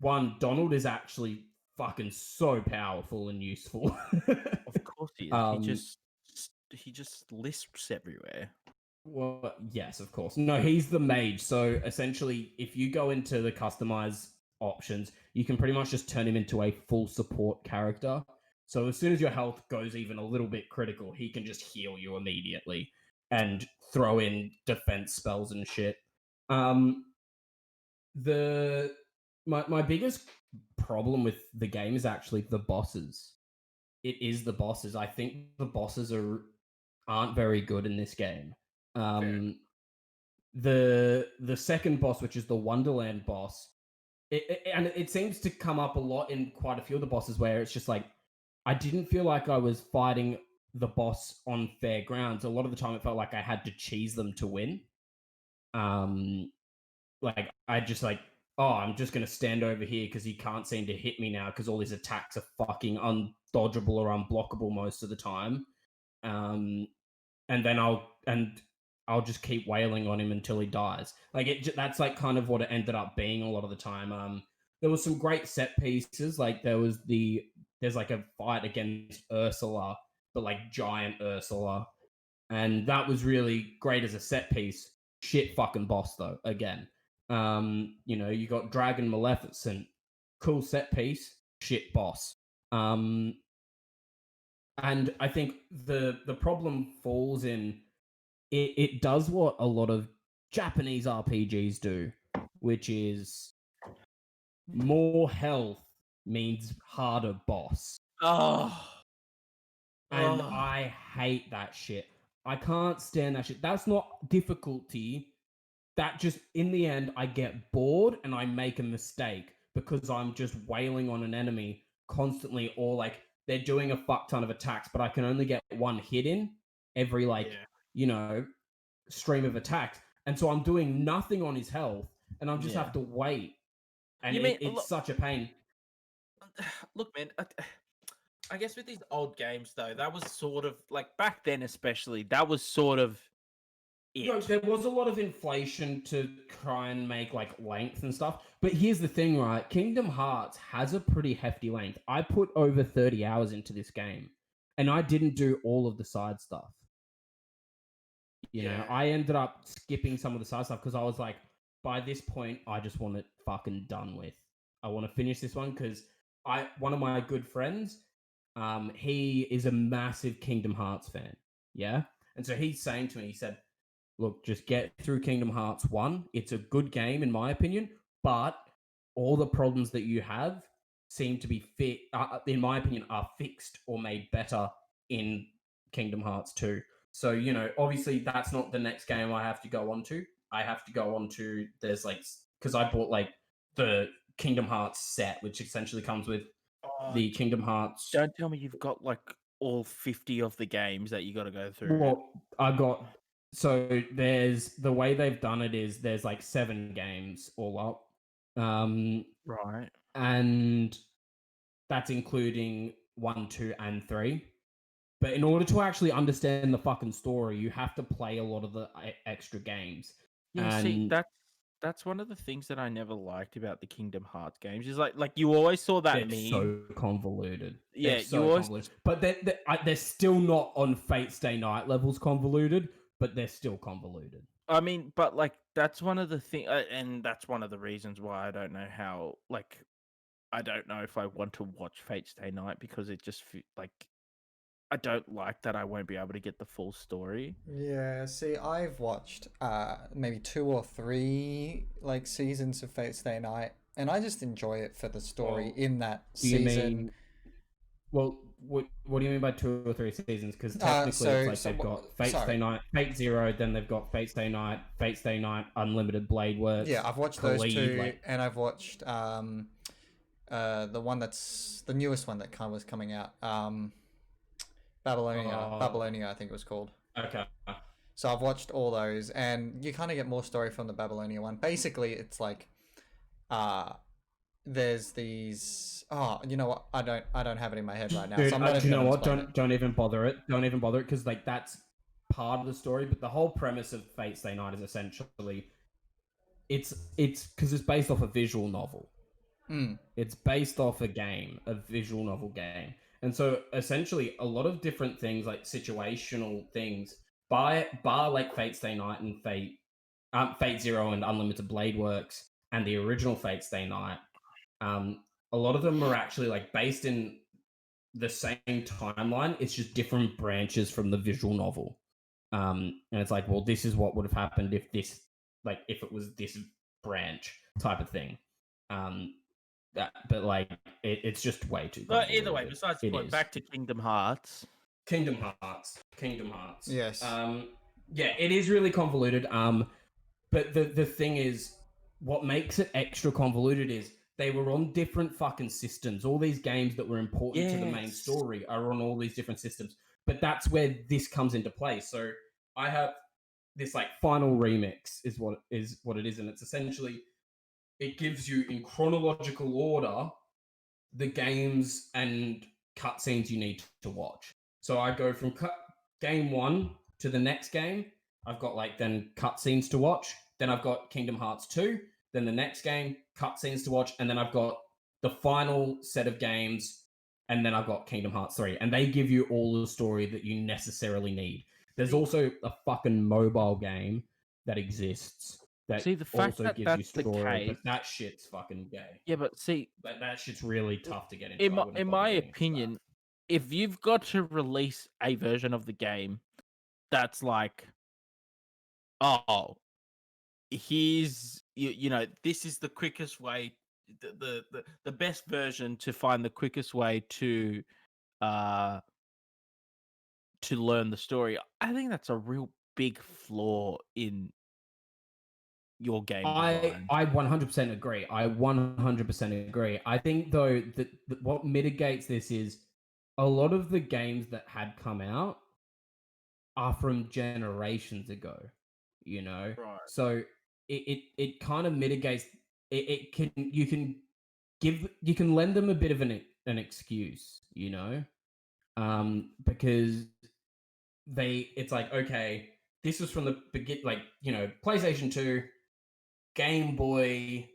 one, Donald is actually fucking so powerful and useful. Of course he is. He just lisps everywhere. Well, yes, of course. No, he's the mage. So essentially, if you go into the customize options, you can pretty much just turn him into a full support character. So as soon as your health goes even a little bit critical, he can just heal you immediately and throw in defense spells and shit. My biggest problem with the game is actually the bosses. It is the bosses. I think the bosses aren't very good in this game. The second boss, which is the Wonderland boss, it seems to come up a lot in quite a few of the bosses where it's just like, I didn't feel like I was fighting the boss on fair grounds. A lot of the time it felt like I had to cheese them to win. Like I just like, I'm just going to stand over here because he can't seem to hit me now because all his attacks are fucking undodgeable or unblockable most of the time. And then I'll just keep wailing on him until he dies. Like that's like kind of what it ended up being a lot of the time. There was some great set pieces. Like there's like a fight against Ursula, but like giant Ursula, and that was really great as a set piece. Shit fucking boss though. Again, you got Dragon Maleficent, cool set piece. Shit boss. And I think the problem falls in it does what a lot of Japanese RPGs do, which is more health means harder boss. Oh. And I hate that shit. I can't stand that shit. That's not difficulty. That just, in the end, I get bored and I make a mistake because I'm just wailing on an enemy constantly, or like they're doing a fuck ton of attacks, but I can only get one hit in every stream of attacks. And so I'm doing nothing on his health and I just have to wait. And it's such a pain. Look, man, I guess with these old games, though, that was sort of like back then, especially, that was sort of it. There was a lot of inflation to try and make like length and stuff. But here's the thing, right? Kingdom Hearts has a pretty hefty length. I put over 30 hours into this game and I didn't do all of the side stuff. You know, I ended up skipping some of the side stuff because I was like, by this point, I just want it fucking done with. I want to finish this one because one of my good friends, he is a massive Kingdom Hearts fan. Yeah. And so he's saying to me, he said, look, just get through Kingdom Hearts 1. It's a good game, in my opinion, but all the problems that you have seem to be in my opinion, are fixed or made better in Kingdom Hearts 2. So, obviously that's not the next game I have to go on to. I have to go on to, there's like, because I bought like the Kingdom Hearts set, which essentially comes with the Kingdom Hearts. Don't tell me you've got like all 50 of the games that you got to go through. Well, so there's, the way they've done it is there's like 7 games all up. Right. And that's including 1, 2, and 3. But in order to actually understand the fucking story, you have to play a lot of the extra games. Yeah, see, that's one of the things that I never liked about the Kingdom Hearts games. Is like you always saw that meme. So convoluted. Yeah, so convoluted. But they're still not on Fate Stay Night levels convoluted, but they're still convoluted. I mean, but like that's one of the things, and that's one of the reasons why I don't know how. Like, I don't know if I want to watch Fate Stay Night because it just like. I don't like that I won't be able to get the full story. Yeah, see, I've watched maybe 2 or 3 like seasons of Fate Stay Night, and I just enjoy it for the story in that season. What do you mean by 2 or 3 seasons? Because technically it's like they've got Fate Stay Night, Fate Zero, then they've got Fate Stay Night, Unlimited Blade Works. Yeah, I've watched those 2, and I've watched the one that's the newest one that was coming out. Babylonia, I think it was called. Okay. So I've watched all those, and you kind of get more story from the Babylonia one. Basically, it's like, there's these. Oh, you know what? I don't have it in my head right now. Dude, so I'm not you know what? Don't even bother it. Don't even bother it because like that's part of the story. But the whole premise of Fate Stay Night is essentially it's because it's based off a visual novel. It's based off a visual novel game. And so essentially a lot of different things like situational things bar like Fate Stay Night and Fate Zero and Unlimited Blade Works and the original Fate Stay Night, a lot of them are actually like based in the same timeline. It's just different branches from the visual novel. And it's like, well, this is what would have happened if it was this branch type of thing. But like it's just way too. But either way, besides the point, back to Kingdom Hearts. Kingdom Hearts. Yes. Yeah, it is really convoluted. But the thing is, what makes it extra convoluted is they were on different fucking systems. All these games that were important to the main story are on all these different systems. But that's where this comes into play. So I have this like final remix is what it is, and it's essentially. It gives you in chronological order the games and cutscenes you need to watch. So I go from game 1 to the next game, I've got like then cutscenes to watch. Then I've got Kingdom Hearts 2. Then the next game, cutscenes to watch, and then I've got the final set of games, and then I've got Kingdom Hearts 3. And they give you all the story that you necessarily need. There's also a fucking mobile game that exists that See, the fact also that gives you that's the story, but case. that shit's fucking gay. Yeah, but see, That shit's really tough to get into. in I my, wouldn't in bother my getting into that. opinion, if you've got to release a version of the game that's like, oh, here's you know, this is the quickest way, the best version to find the quickest way to learn the story. I think that's a real big flaw in your game design. I 100% agree. I 100% agree. I think though that what mitigates this is a lot of the games that had come out are from generations ago, you know. Right. So it kind of mitigates. It can you can lend them a bit of an excuse, you know, because it's like, okay, this was from the begin, like, you know, PlayStation 2, Game Boy,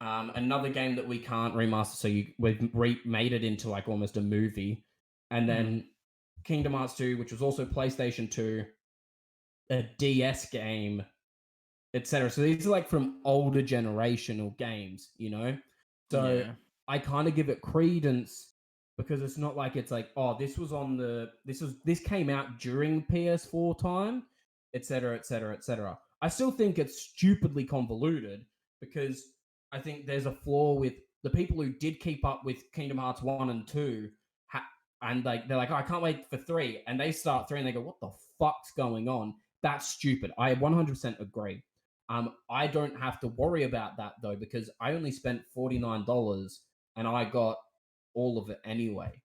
another game that we can't remaster, so we've made it into like almost a movie, and then Kingdom Hearts 2, which was also PlayStation 2, a DS game, etc. So these are like from older generational games, you know. So Yeah. I kind of give it credence because it's not like it's like, oh, this came out during PS4 time, etc., etc., etc. I still think it's stupidly convoluted because I think there's a flaw with the people who did keep up with Kingdom Hearts 1 and 2 and like they're like, oh, I can't wait for 3, and they start 3 and they go, what the fuck's going on? That's stupid. I 100% agree. I don't have to worry about that though because I only spent $49 and I got all of it anyway.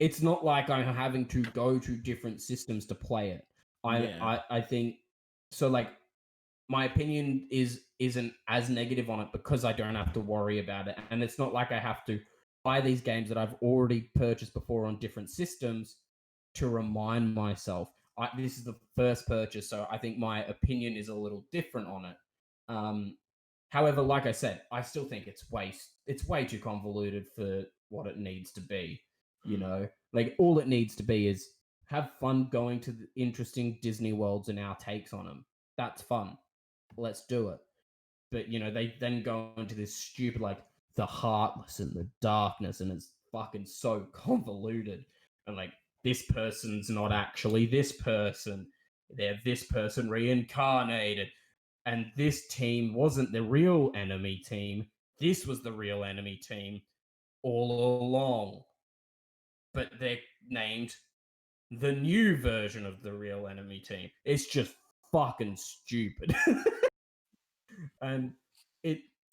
It's not like I'm having to go to different systems to play it. I think so. Like my opinion isn't as negative on it because I don't have to worry about it, and it's not like I have to buy these games that I've already purchased before on different systems to remind myself. This is the first purchase, so I think my opinion is a little different on it. However, like I said, I still think it's way too convoluted for what it needs to be. You know, like all it needs to be is have fun going to the interesting Disney worlds and our takes on them. That's fun. Let's do it. But you know, they then go into this stupid like the heartless and the darkness, and it's fucking so convoluted. And like this person's not actually this person; they're this person reincarnated. And this team wasn't the real enemy team. This was the real enemy team all along. But they're named the new version of the real enemy team. It's just fucking stupid. And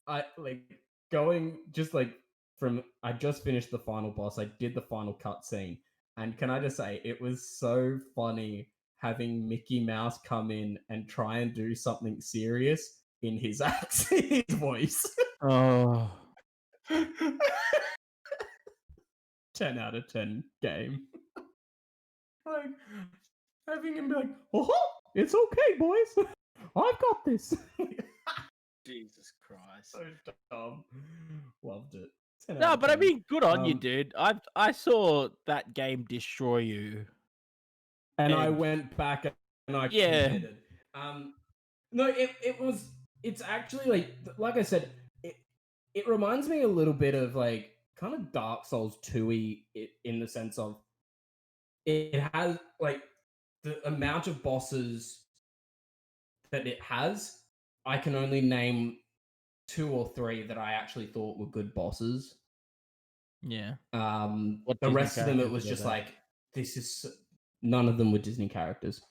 I like going just like from, I just finished the final boss. I did the final cutscene. And can I just say, it was so funny having Mickey Mouse come in and try and do something serious in his accent, his voice. Oh. 10 out of 10 game. Like, having him be like, oh, it's okay, boys. I've got this. Jesus Christ. So dumb. Loved it. 10 out No, of but I 10. mean, good on you, dude. I saw that game destroy you. And I And- went back and I Yeah. committed. No, it's actually like I said, it reminds me a little bit of like kind of Dark Souls 2-y in the sense of it has like the amount of bosses that it has. I can only name 2 or 3 that I actually thought were good bosses. Yeah. The What Disney rest of them, it characters was were just they? like, this is none of them were Disney characters.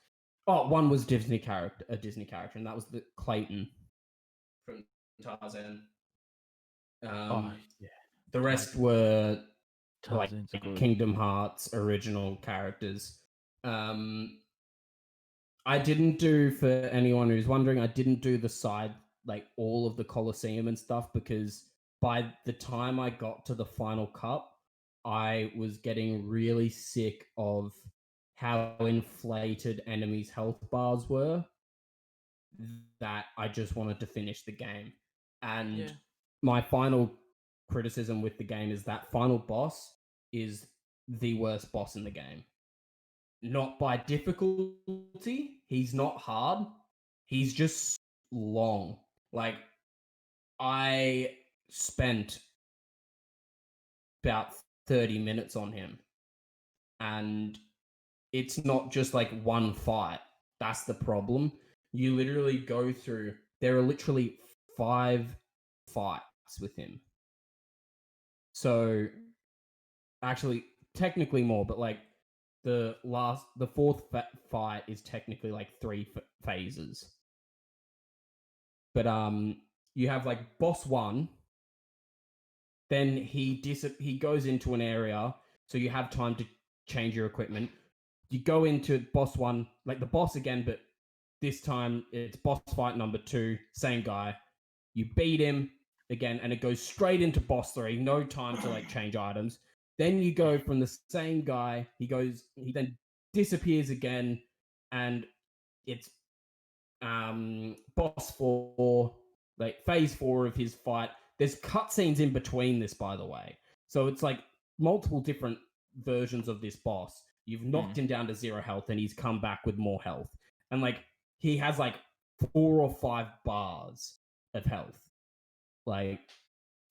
Oh, one was a Disney character, and that was the Clayton from Tarzan. Oh, yeah. The rest were like Tarzan's good. Kingdom Hearts original characters. I didn't do, for anyone who's wondering, I didn't do the side, like all of the Colosseum and stuff, because by the time I got to the final cup, I was getting really sick of how inflated enemies' health bars were. that I just wanted to finish the game. And Yeah. my final criticism with the game is that final boss is the worst boss in the game. Not by difficulty, he's not hard, he's just long. Like, I spent about 30 minutes on him, and it's not just like one fight. That's the problem. You literally go through, there are literally 5 fights with him. So, actually, technically more, but like the fourth fight is technically like 3 phases. But you have like boss 1, then he goes into an area, so you have time to change your equipment. You go into boss 1, like the boss again, but this time it's boss fight number 2, same guy. You beat him again, and it goes straight into boss 3. No time to like change items. Then you go from the same guy. He then disappears again, and it's boss 4, like phase 4 of his fight. There's cutscenes in between this, by the way. So it's like multiple different versions of this boss. You've knocked him down to 0 health, and he's come back with more health. And like he has like 4 or 5 bars of health. Like,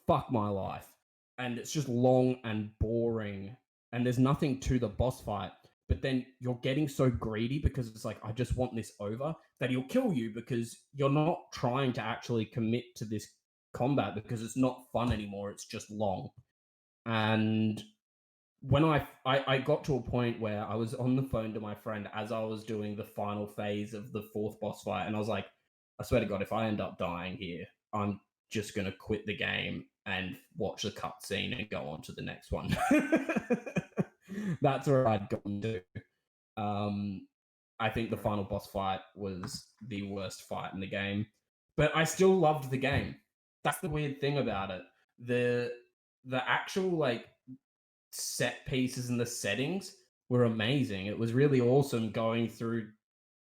fuck my life. And it's just long and boring, and there's nothing to the boss fight. But then you're getting so greedy because it's like, I just want this over, that he'll kill you because you're not trying to actually commit to this combat because it's not fun anymore. It's just long. And when I got to a point where I was on the phone to my friend as I was doing the final phase of the 4th boss fight, and I was like, I swear to God, if I end up dying here, I'm just going to quit the game and watch the cutscene and go on to the next one. That's where I'd gone to. I think the final boss fight was the worst fight in the game, but I still loved the game. That's the weird thing about it. The actual like set pieces and the settings were amazing. It was really awesome going through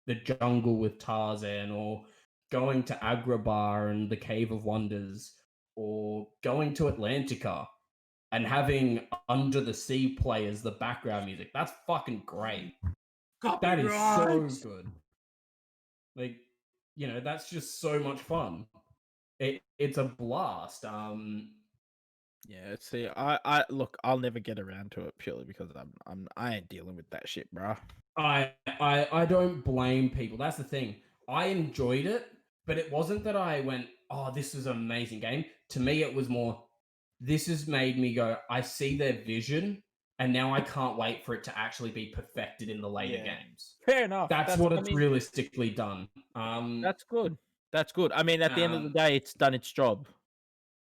the jungle with Tarzan, or going to Agrabah and the Cave of Wonders, or going to Atlantica and having Under the Sea play as the background music. That's fucking great. That is so good. Like, you know, that's just so much fun. It's a blast. Yeah, see, I look, I'll never get around to it purely because I ain't dealing with that shit, bro. I don't blame people. That's the thing. I enjoyed it, but it wasn't that I went, oh, this is an amazing game. To me, it was more, this has made me go, I see their vision, and now I can't wait for it to actually be perfected in the later games. Fair enough. That's what it's realistically done. That's good. That's good. I mean, at the end of the day, it's done its job.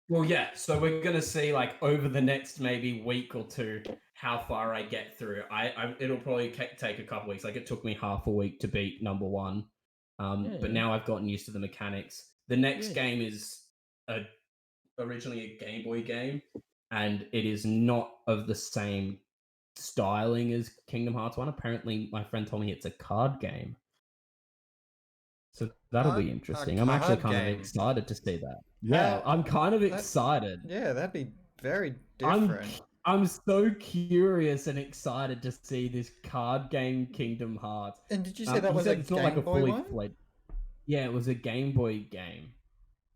Well, yeah. So we're gonna see, like, over the next maybe week or 2, how far I get through. It'll probably take a couple weeks. Like, it took me half a week to beat number 1, but now I've gotten used to the mechanics. The next game is originally a Game Boy game, and it is not of the same styling as Kingdom Hearts 1. Apparently, my friend told me it's a card game. So that'll be interesting. I'm actually kind of excited to see that. Yeah, I'm kind of excited. Yeah, that'd be very different. I'm so curious and excited to see this card game Kingdom Hearts. And did you say that was a Game Boy one? Yeah, it was a Game Boy game.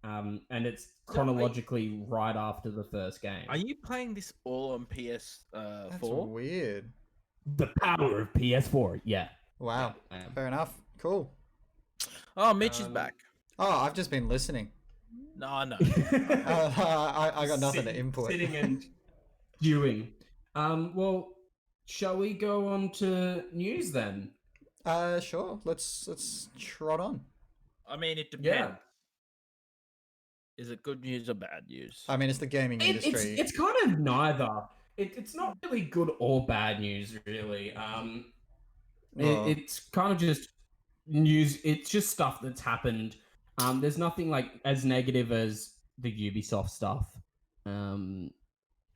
And it's chronologically right after the first game. Are you playing this all on PS4? That's weird. The power of PS4, yeah. Wow, Yeah, fair enough. Cool. Oh, Mitch is back. Oh, I've just been listening. No. I got nothing to input. Sitting and viewing. Well, shall we go on to news then? Sure. Let's trot on. I mean, it depends. Yeah. Is it good news or bad news? I mean, it's the gaming industry. It's kind of neither. It's not really good or bad news, really. It's kind of just news. It's just stuff that's happened. There's nothing like as negative as the Ubisoft stuff,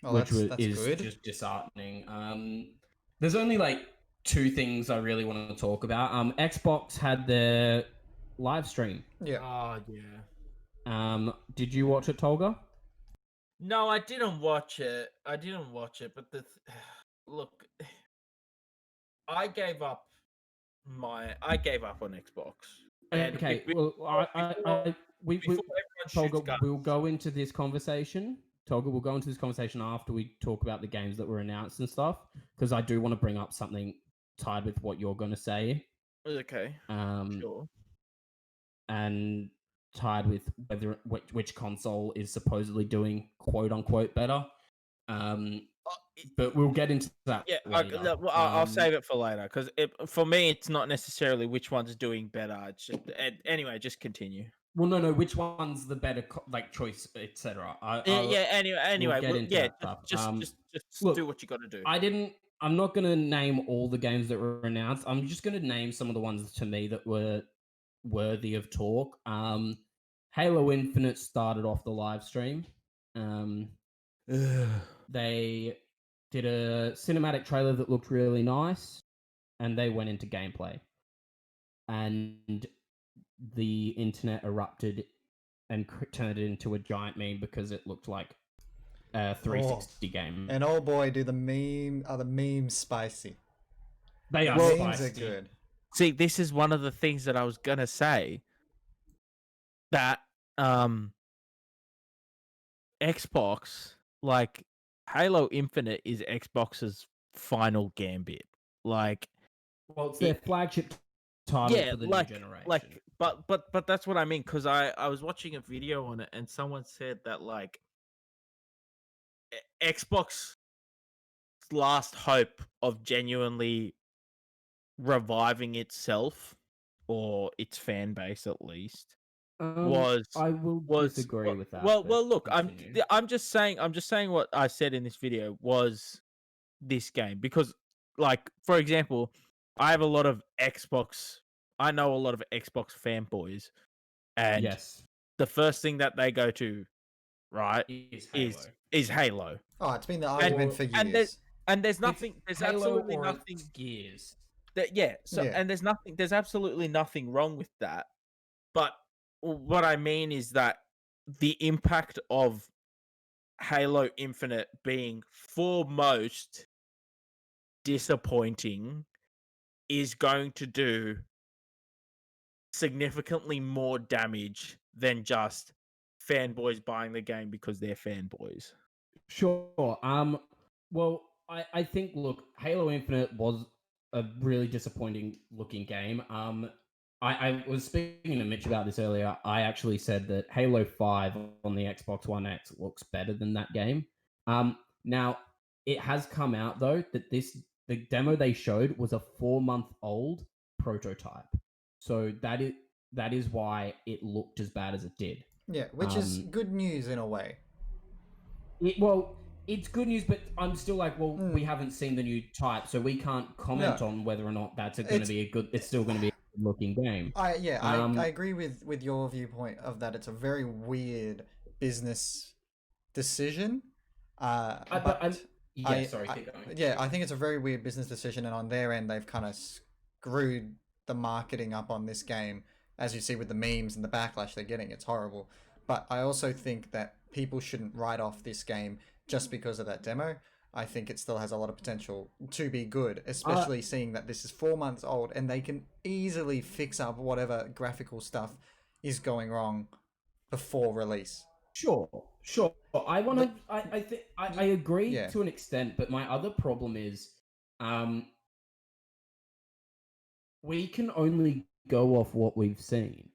which is good. Just disheartening. There's only like 2 things I really want to talk about. Xbox had their live stream. Yeah. Oh yeah. Did you watch it, Tolga? No, I didn't watch it. But look, I gave up on Xbox. And Okay, before everyone Tolga, shoots guns, we'll go into this conversation. Tolga, we'll go into this conversation after we talk about the games that were announced and stuff, because I do want to bring up something tied with what you're going to say. okay, sure. And tied with which console is supposedly doing quote unquote better. But we'll get into that. Yeah, later. I'll save it for later because for me, it's not necessarily which one's doing better. It's just anyway. Just continue. Well, no. Which one's the better choice, etc. Anyway. We'll get into that stuff. Just look, do what you got to do. I'm not going to name all the games that were announced. I'm just going to name some of the ones to me that were worthy of talk. Halo Infinite started off the live stream. They did a cinematic trailer that looked really nice, and they went into gameplay. And the internet erupted and turned it into a giant meme because it looked like a 360 game. And oh boy, are the memes spicy. They are Memes spicy. are good. See, this is one of the things that I was gonna say. That Xbox, like Halo Infinite, is Xbox's final gambit. Like, well, it's their flagship title for the new generation. But that's what I mean, because I was watching a video on it and someone said that like Xbox's last hope of genuinely reviving itself or its fan base at least disagree with that. Well, look, I'm just saying what I said in this video was this game, because like, for example, I know a lot of Xbox fanboys, and yes, the first thing that they go to, right, is Halo. Oh, it's been the argument for years. And there's absolutely nothing Gears. And there's absolutely nothing wrong with that. But what I mean is that the impact of Halo Infinite being foremost disappointing is going to do significantly more damage than just fanboys buying the game because they're fanboys. Sure. Well, I think, look, Halo Infinite was a really disappointing looking game. I was speaking to Mitch about this earlier. I actually said that Halo 5 on the Xbox One X looks better than that game. Now, it has come out, though, that the demo they showed was a 4-month-old prototype. So that is why it looked as bad as it did. Yeah, which is good news in a way. It's good news, but I'm still like, we haven't seen the new type, so we can't comment on whether or not that's going to be a good. It's still going to be a good looking game. I agree with your viewpoint of that. It's a very weird business decision. Sorry, keep going. Yeah, I think it's a very weird business decision, and on their end, they've kind of screwed the marketing up on this game, as you see with the memes and the backlash they're getting. It's horrible. But I also think that people shouldn't write off this game just because of that demo. I think it still has a lot of potential to be good, especially seeing that this is 4 months old and they can easily fix up whatever graphical stuff is going wrong before release. Sure. I agree to an extent, but my other problem is, we can only go off what we've seen.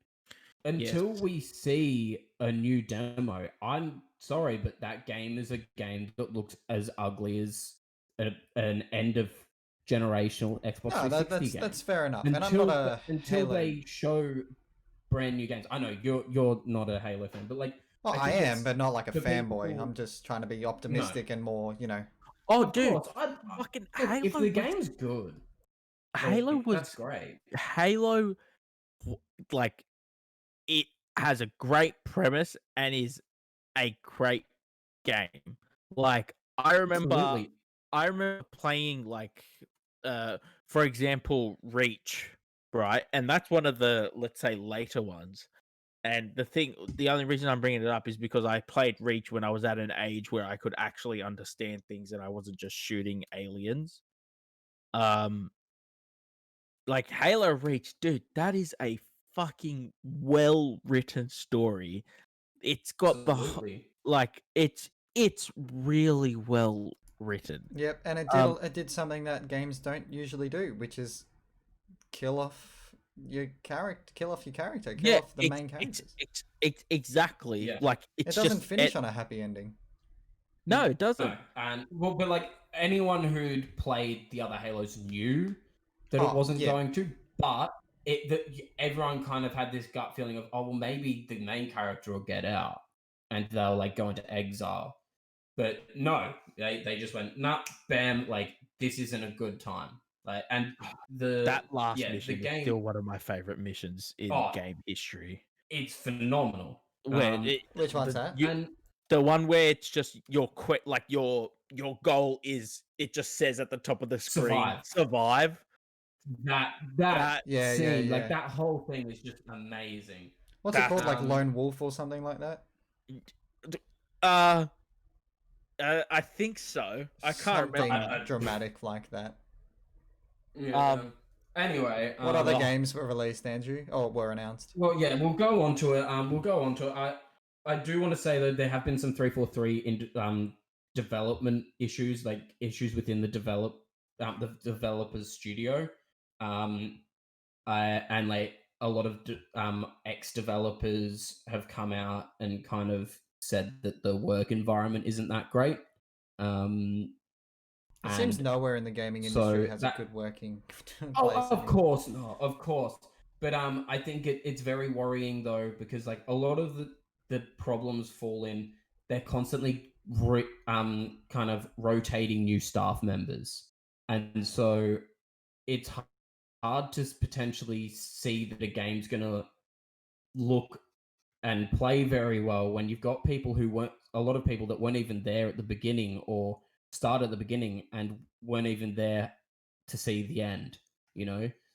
Until we see a new demo, I'm sorry, but that game is a game that looks as ugly as an end of generational Xbox 360 game. That's fair enough. Until they show brand new games. I know you're not a Halo fan, but like, I am, but not like a fanboy. I'm just trying to be optimistic and more, Oh, of dude, course, fucking Halo. If the game's good, that's great. Halo, like, it has a great premise and is a great game. Like, I remember playing, like, for example, Reach, right? And that's one of the, let's say, later ones. And the only reason I'm bringing it up is because I played Reach when I was at an age where I could actually understand things and I wasn't just shooting aliens. Like Halo Reach, dude, that is a fucking well written story. It's got Absolutely. it's really well written. Yep, and Um, it did something that games don't usually do, which is kill off your character, kill off the main characters. Exactly. Yeah. Like It it's doesn't just finish on a happy ending. no, it doesn't. No, and well, but like anyone who'd played the other Halos knew that it Oh, wasn't yeah. going to, but everyone kind of had this gut feeling of, oh well, maybe the main character will get out and they'll like go into exile. But no, they just went, nah, bam, like this isn't a good time. Like, and That last the mission is game, still one of my favorite missions in Oh, game history. it's phenomenal. Where Which one's that? And the one where it's just your goal is, it just says at the top of the screen, survive. that Yeah, scene, yeah. like that whole thing is just amazing. What's it called? Like um, Lone Wolf or something like that? I think so. I can't Something remember. dramatic like that. Yeah. Anyway, What other games were released, Andrew? Or were announced? Well, yeah, we'll go on to it. I do want to say that there have been some 343 in development issues, like issues within the developer's studio, and like a lot of ex developers have come out and kind of said that the work environment isn't that great. It seems nowhere in the gaming industry has a good working place. Of course not, of course. But I think it's very worrying though, because like a lot of the problems fall in, they're constantly kind of rotating new staff members, and so it's hard to potentially see that a game's gonna look and play very well when you've got a lot of people that weren't even there at the beginning or start at the beginning and weren't even there to see the end,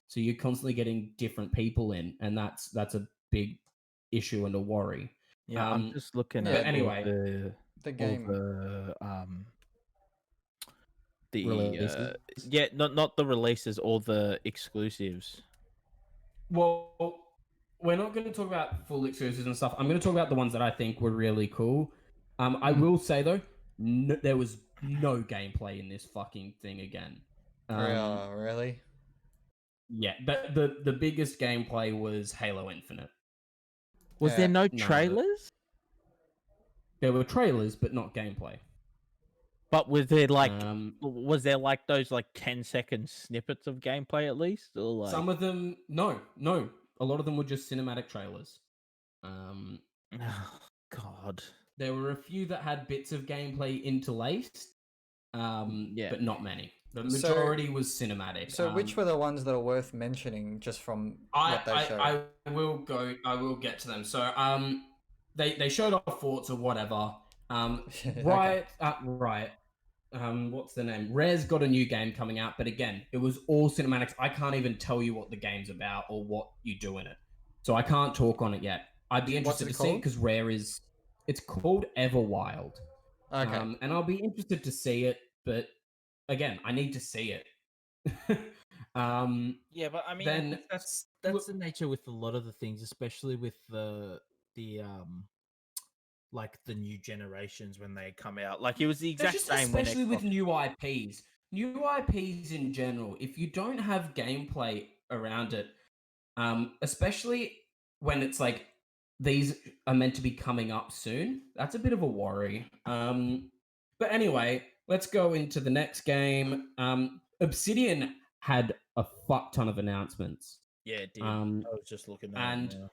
so you're constantly getting different people in, and that's a big issue and a worry. Yeah, I'm just looking yeah, at anyway, the game. Releases. Not the releases or the exclusives. Well, we're not going to talk about full exclusives and stuff. I'm going to talk about the ones that I think were really cool. I will say though, there was no gameplay in this fucking thing again. Really? Yeah, but the biggest gameplay was Halo Infinite. Was there no trailers? There were trailers, but not gameplay. But was there like those like 10-second snippets of gameplay at least? Or like... Some of them, no. A lot of them were just cinematic trailers. Oh, God. There were a few that had bits of gameplay interlaced, but not many. The majority was cinematic. So which were the ones that are worth mentioning just from what they showed? I will get to them. So they showed off Forza, whatever. Right. What's the name? Rare's got a new game coming out, but again, it was all cinematics. I can't even tell you what the game's about or what you do in it, so I can't talk on it yet. I'd be interested to see it because it's called Everwild. Okay. And I'll be interested to see it, but again, I need to see it. Yeah, but I mean, then that's the nature with a lot of the things, especially with the like the new generations when they come out. Like it was the exact same. Especially with new IPs. New IPs in general, if you don't have gameplay around it, especially when it's like these are meant to be coming up soon, that's a bit of a worry. But anyway, let's go into the next game. Obsidian had a fuck ton of announcements. Yeah, it did. I was just looking at and it now.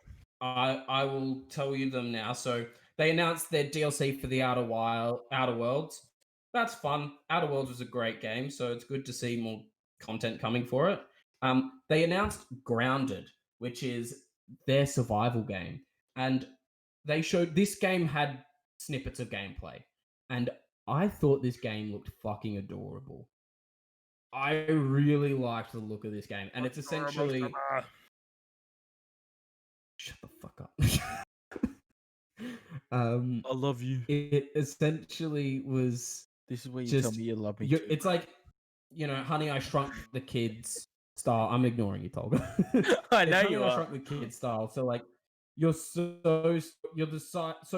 I will tell you them now. So they announced their DLC for the Outer Worlds. That's fun. Outer Worlds was a great game, so it's good to see more content coming for it. They announced Grounded, which is their survival game, and they showed this game had snippets of gameplay, and I thought this game looked fucking adorable. I really liked the look of this game, and it's essentially. Shut the fuck up. I love you. It essentially was. This is where you tell just me you love me too. it's like, Honey, I Shrunk the Kids style. I'm ignoring you, Tolga. I It's know Honey, you I are. Shrunk the Kids style. So like, you're so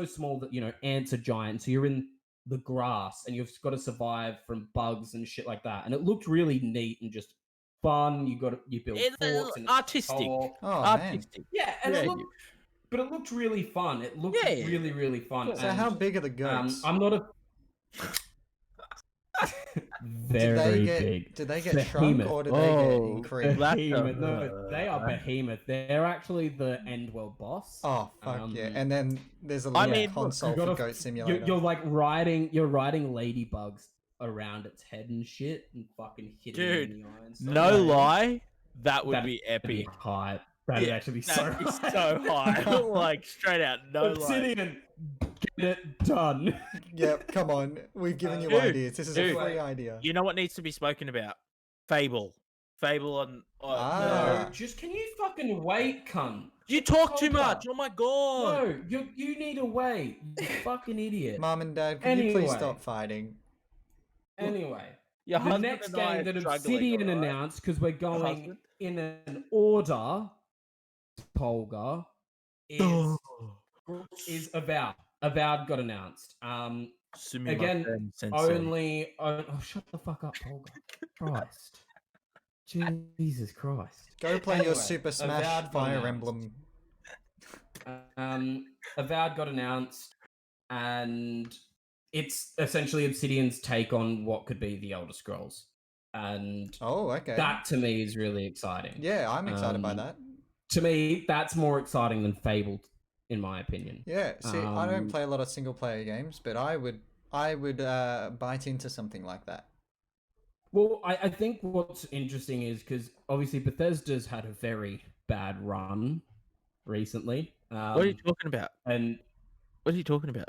small that ants are giant. So you're in the grass and you've got to survive from bugs and shit like that. And it looked really neat and just fun. You build It's forts and artistic. tall. Oh man. Artistic. Yeah, and Yeah. but it looked really fun. It looked Yeah. really, really fun. So how big are the goats? I'm not a very big. Did they get shrunk Behemoth. or did they get increased? Behemoth. No, they are behemoth. They're actually the end world boss. Oh fuck yeah! And then there's a I little mean, console for Goat Simulator. You're like riding ladybugs around its head and shit, and fucking hitting it in the eye and stuff. No lie, that would That'd be That'd be epic. hype. That'd actually be so That'd be hype. so high. Like straight out, no lie. Obsidian, get it done. Yep, come on. We've given you Dude, ideas. This is a dude. free idea. You know what needs to be spoken about? Fable. Fable on. Ah. No, just can you fucking wait, cunt? You talk too Tolga. much. Oh my god. No, you need to wait. You fucking idiot. Mom and Dad, can you please Anyway. stop fighting? Anyway, Your the husband next and I game that are struggling, Obsidian alright? announced, because we're going husband? in an order, Polgar, is Avowed. Avowed got announced. Again, only. Oh, shut the fuck up, Polgar. Christ. Jesus Christ. Go play your Anyway, Super Smash Avowed got Fire announced. Emblem. Avowed got announced, and it's essentially Obsidian's take on what could be the Elder Scrolls, and Oh, okay. that to me is really exciting. Yeah, I'm excited by that. To me, that's more exciting than Fable, in my opinion. Yeah, see, I don't Um, play a lot of single player games, but I would bite into something like that. Well, I think what's interesting is because obviously Bethesda's had a very bad run recently. What are you talking about? And What are you talking about?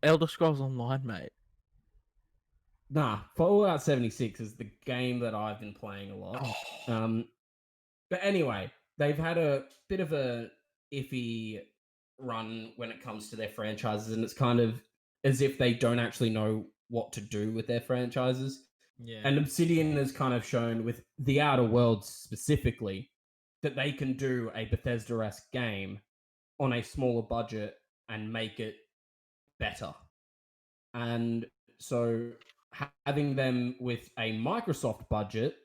Elder Scrolls Online, mate. nah, Fallout 76 is the game that I've been playing a lot. But anyway, they've had a bit of a iffy run when it comes to their franchises, and it's kind of as if they don't actually know what to do with their franchises. Yeah. And Obsidian has kind of shown with the Outer Worlds specifically that they can do a Bethesda-esque game on a smaller budget and make it better. And so having them with a Microsoft budget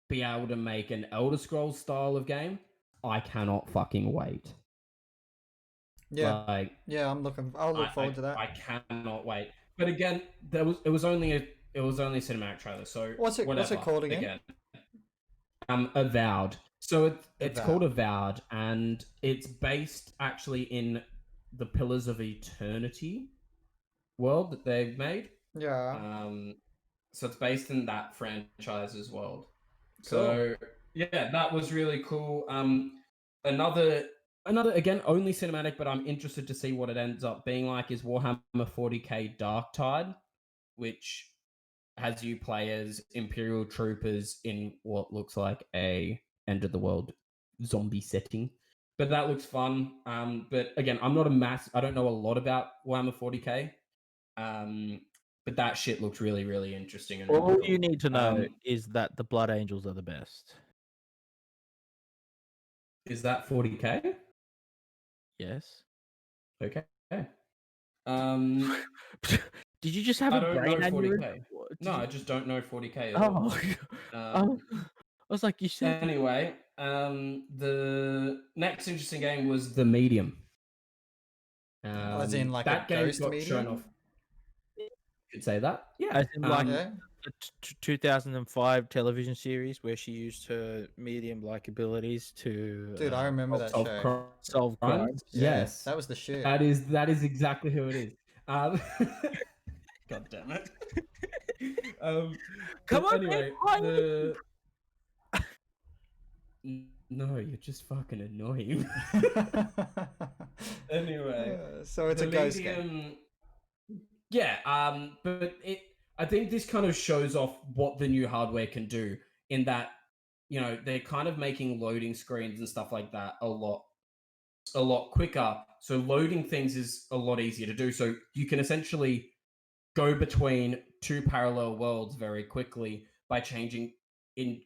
be able to make an Elder Scrolls style of game, I cannot fucking wait. Yeah, yeah, I'll look forward to that. I cannot wait. But again, it was only a cinematic trailer. So What's it called again? Avowed. So it's Avowed. called Avowed, and it's based actually in the Pillars of Eternity world that they've made. Yeah. So it's based in that franchise's world. So yeah, that was really cool. Another again only cinematic, but I'm interested to see what it ends up being like. Is Warhammer 40k Darktide, which has you play as Imperial troopers in what looks like a end of the world zombie setting. But that looks fun. But again, I don't know a lot about Warhammer 40k. But that shit looks really, really interesting. And All really you cool. need to know is that the Blood Angels are the best. Is that 40k? Yes. Okay. Did you just have I a don't brain know aneurysm? 40k. Did No, you- I just don't know 40k at all. Oh, I was like, you said. Anyway, the next interesting game was The Medium. As in like that a game ghost got medium? shown off. You could say that. Yeah. As in like Yeah. the 2005 television series where she used her medium-like abilities to Dude, I remember that solve show. solve crimes. Yeah, Yes. that was the shit. That is exactly who it is. God damn it. Come but on, anyway, man, No, you're just fucking annoying. Anyway, So it's a The ghost game. Medium- Yeah, but I think this kind of shows off what the new hardware can do in that, they're kind of making loading screens and stuff like that a lot quicker. So loading things is a lot easier to do. So you can essentially go between two parallel worlds very quickly by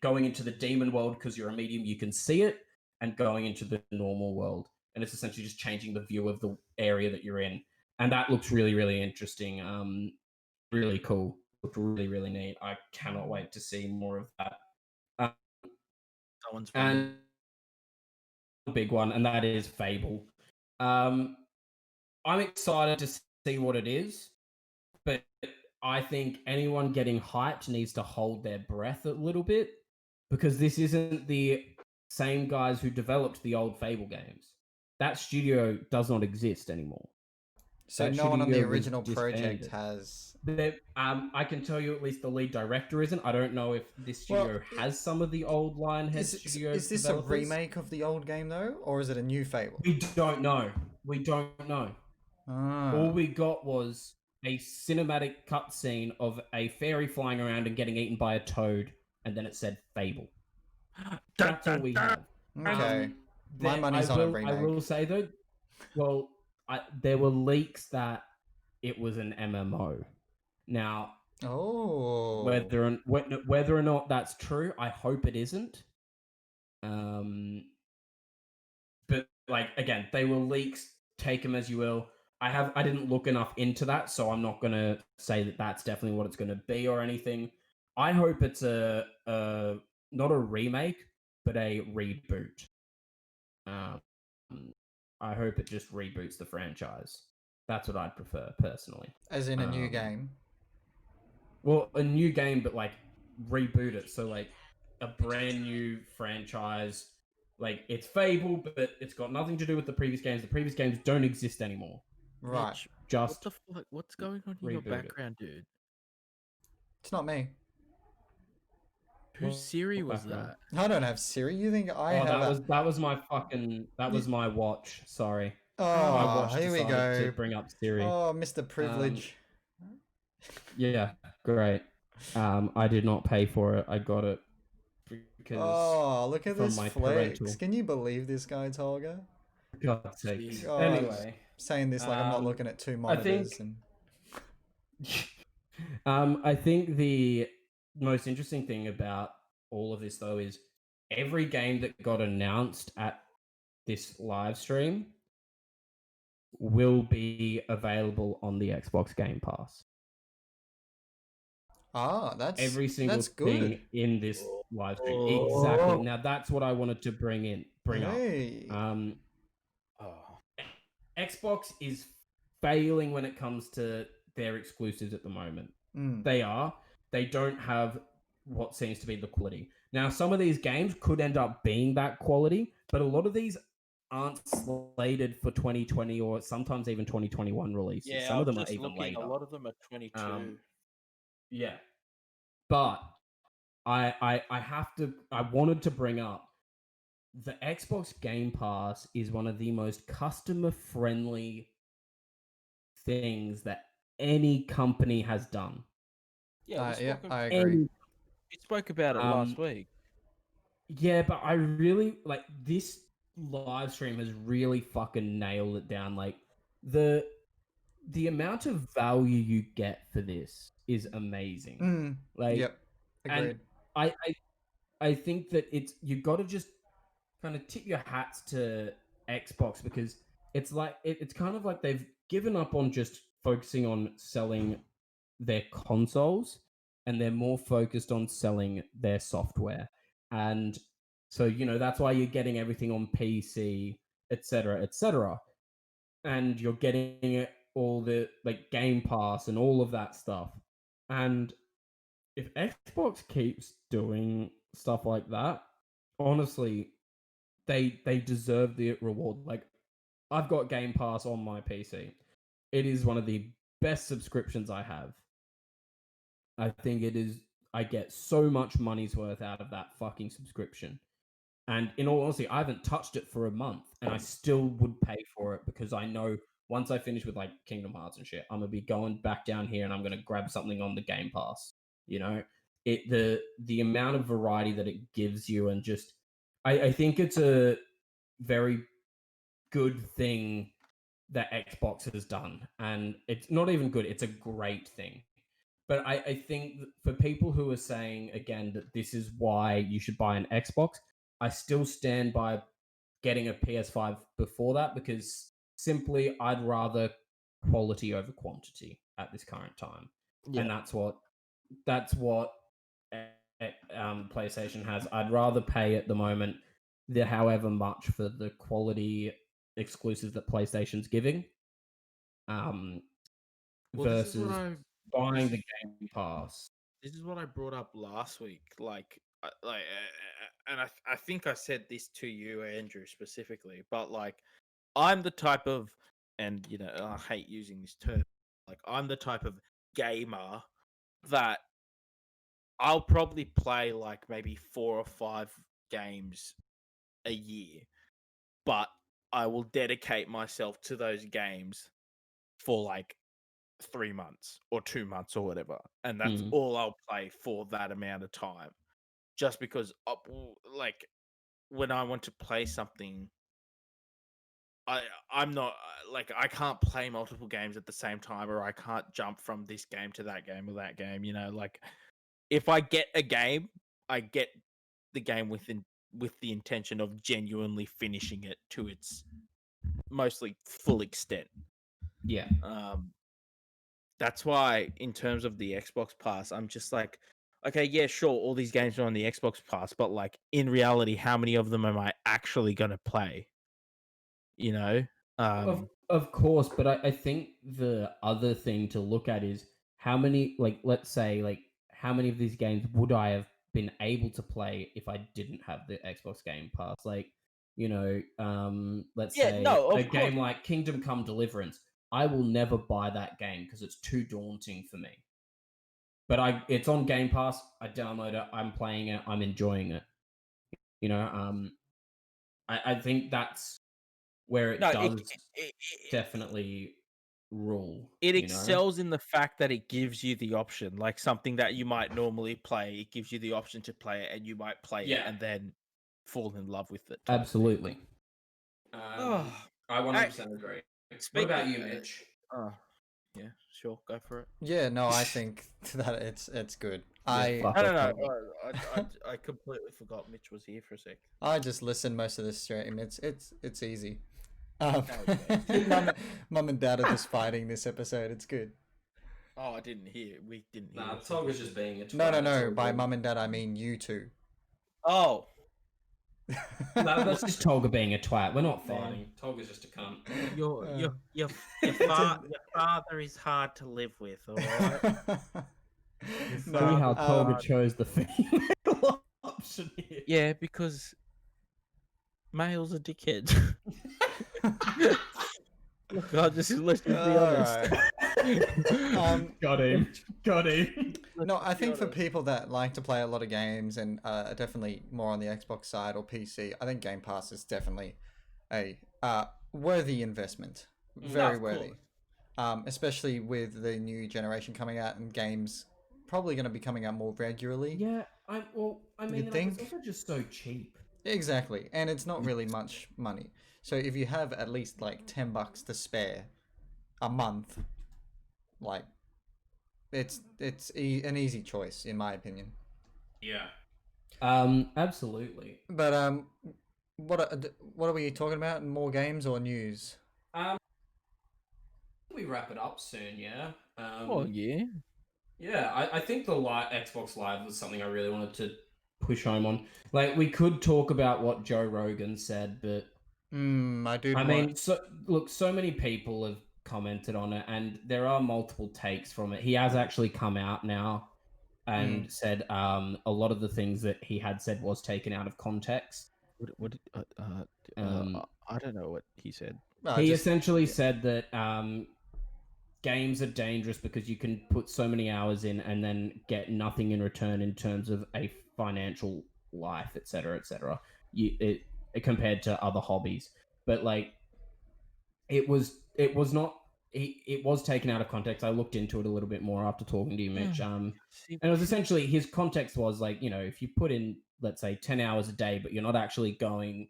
going into the demon world because you're a medium, you can see it, and going into the normal world. And it's essentially just changing the view of the area that you're in. And that looks really, really interesting. Really cool. Looked really, really neat. I cannot wait to see more of that. That one's funny. And a big one, and that is Fable. I'm excited to see what it is, but I think anyone getting hyped needs to hold their breath a little bit because this isn't the same guys who developed the old Fable games. That studio does not exist anymore. So That no one on the studio was original project disbanded. has. I can tell you at least the lead director isn't. I don't know if this studio has some of the old Lionhead studio Is this developers. a remake of the old game though, or is it a new Fable? We don't know. Ah. All we got was a cinematic cutscene of a fairy flying around and getting eaten by a toad, and then it said Fable. That's all we have. Okay. My money's on a remake. I will say though, well, there were leaks that it was an MMO. Now, whether or not that's true, I hope it isn't. But again, they were leaks. Take them as you will. I didn't look enough into that, so I'm not gonna say that that's definitely what it's gonna be or anything. I hope it's a not a remake, but a reboot. I hope it just reboots the franchise. That's what I'd prefer personally. As in a new game. Well, a new game, but reboot it. So a brand new franchise. It's Fable, but it's got nothing to do with the previous games. The previous games don't exist anymore. Right. Mitch, Just what the fuck? What's going on in your background, dude? It's not me. Whose Siri was that? I don't have Siri. You think I have? That was my my watch. Sorry. My Oh, watch here we decided go. to bring up Siri. Oh, Mr. Privilege. Yeah, great. I did not pay for it. I got it because. Oh, look at from this my flex. parental. Can you believe this guy, Tolga? God's sake. Oh, Anyway, saying this like I'm not looking at two monitors. I think the most interesting thing about all of this, though, is every game that got announced at this live stream will be available on the Xbox Game Pass. That's every single that's thing good. in this live stream. Exactly. Now that's what I wanted to bring up. Xbox is failing when it comes to their exclusives at the moment. They don't have what seems to be the quality. Now, some of these games could end up being that quality, but a lot of these aren't slated for 2020 or sometimes even 2021 releases. Yeah, some of them are even later. A lot of them are 22. Yeah. But I wanted to bring up the Xbox Game Pass is one of the most customer friendly things that any company has done. Yeah, I agree. We spoke about it last week. Yeah, but I really this live stream has really fucking nailed it down. The amount of value you get for this is amazing. Yep, agreed. And I think that you've got to just kind of tip your hats to Xbox because it's it's kind of like they've given up on just focusing on selling their consoles and they're more focused on selling their software. And so, that's why you're getting everything on PC, etc., etc. And you're getting all the Game Pass and all of that stuff. And if Xbox keeps doing stuff like that, honestly, they deserve the reward. I've got Game Pass on my PC. It is one of the best subscriptions I have. I think it is. I get so much money's worth out of that fucking subscription. And in all honesty, I haven't touched it for a month, and I still would pay for it because I know once I finish with like Kingdom Hearts and shit, I'm gonna be going back down here and I'm gonna grab something on the Game Pass. You know, the amount of variety that it gives you, and just I think it's a very good thing that Xbox has done, and it's not even good; it's a great thing. But I think for people who are saying again that this is why you should buy an Xbox, I still stand by getting a PS5 before that, because simply I'd rather quality over quantity at this current time, Yeah. and that's what PlayStation has. I'd rather pay at the moment the however much for the quality exclusives that PlayStation's giving, Well, versus buying the Game Pass. This is what I brought up last week. And I think I said this to you, Andrew, specifically. But like, I'm the type of, and I hate using this term. Like, I'm the type of gamer that I'll probably play like maybe 4 or 5 games a year, but I will dedicate myself to those games for like 3 months or 2 months or whatever, and that's all I'll play for that amount of time. Just because, like, when I want to play something, I'm not like, I can't play multiple games at the same time, or I can't jump from this game to that game or that game. Like, if I get a game, I get the game with the intention of genuinely finishing it to its mostly full extent. Yeah. That's why, in terms of the Xbox Pass, I'm just like, okay, yeah, sure, all these games are on the Xbox Pass, but like, in reality, how many of them am I actually gonna play? Of course, but I think the other thing to look at is how many, like, let's say, like, how many of these games would I have been able to play if I didn't have the Xbox Game Pass? Like, let's say a game like Kingdom Come Deliverance, I will never buy that game because it's too daunting for me. But it's on Game Pass. I download it. I'm playing it. I'm enjoying it. I think that's where it does definitely rule. It excels in the fact that it gives you the option, like something that you might normally play. It gives you the option to play it, and you might play it and then fall in love with it. Absolutely. I 100% agree. What about you, Mitch? Yeah, sure, go for it. Yeah, no, I think that it's good. I don't know. I completely forgot Mitch was here for a sec. I just listen most of this stream. It's easy. Okay. Mum and Dad are just fighting this episode. It's good. Oh, I didn't hear. We didn't hear. Nah, Tog was just being a twat. No. By Mum and Dad, I mean you two. Oh. No, that's just Tolga being a twat. We're not fighting. Tolga's just a cunt. Your father is hard to live with, all right? Funny how Tolga chose the female option here. Yeah, because males are dickheads. Look, let's just be honest. Got him. No, I think for people that like to play a lot of games and are definitely more on the Xbox side or PC, I think Game Pass is definitely a worthy investment. Very worthy. Especially with the new generation coming out and games probably going to be coming out more regularly. Yeah, I mean, it's also just so cheap. Exactly, and it's not really much money. So if you have at least like $10 to spare a month, like it's an easy choice in my opinion. Yeah. Absolutely. But what are we talking about? More games or news? We wrap it up soon, yeah. Oh yeah. Yeah, I think the Xbox Live was something I really wanted to push home on. Like, we could talk about what Joe Rogan said, but so many people have commented on it, and there are multiple takes from it. He has actually come out now and said a lot of the things that he had said was taken out of context. What I don't know what he said. He essentially said that games are dangerous because you can put so many hours in and then get nothing in return in terms of a financial life, etc., compared to other hobbies. But like, it was it was not. It was taken out of context. I looked into it a little bit more after talking to you, Mitch. And it was essentially his context was like, if you put in, let's say, 10 hours a day, but you're not actually going,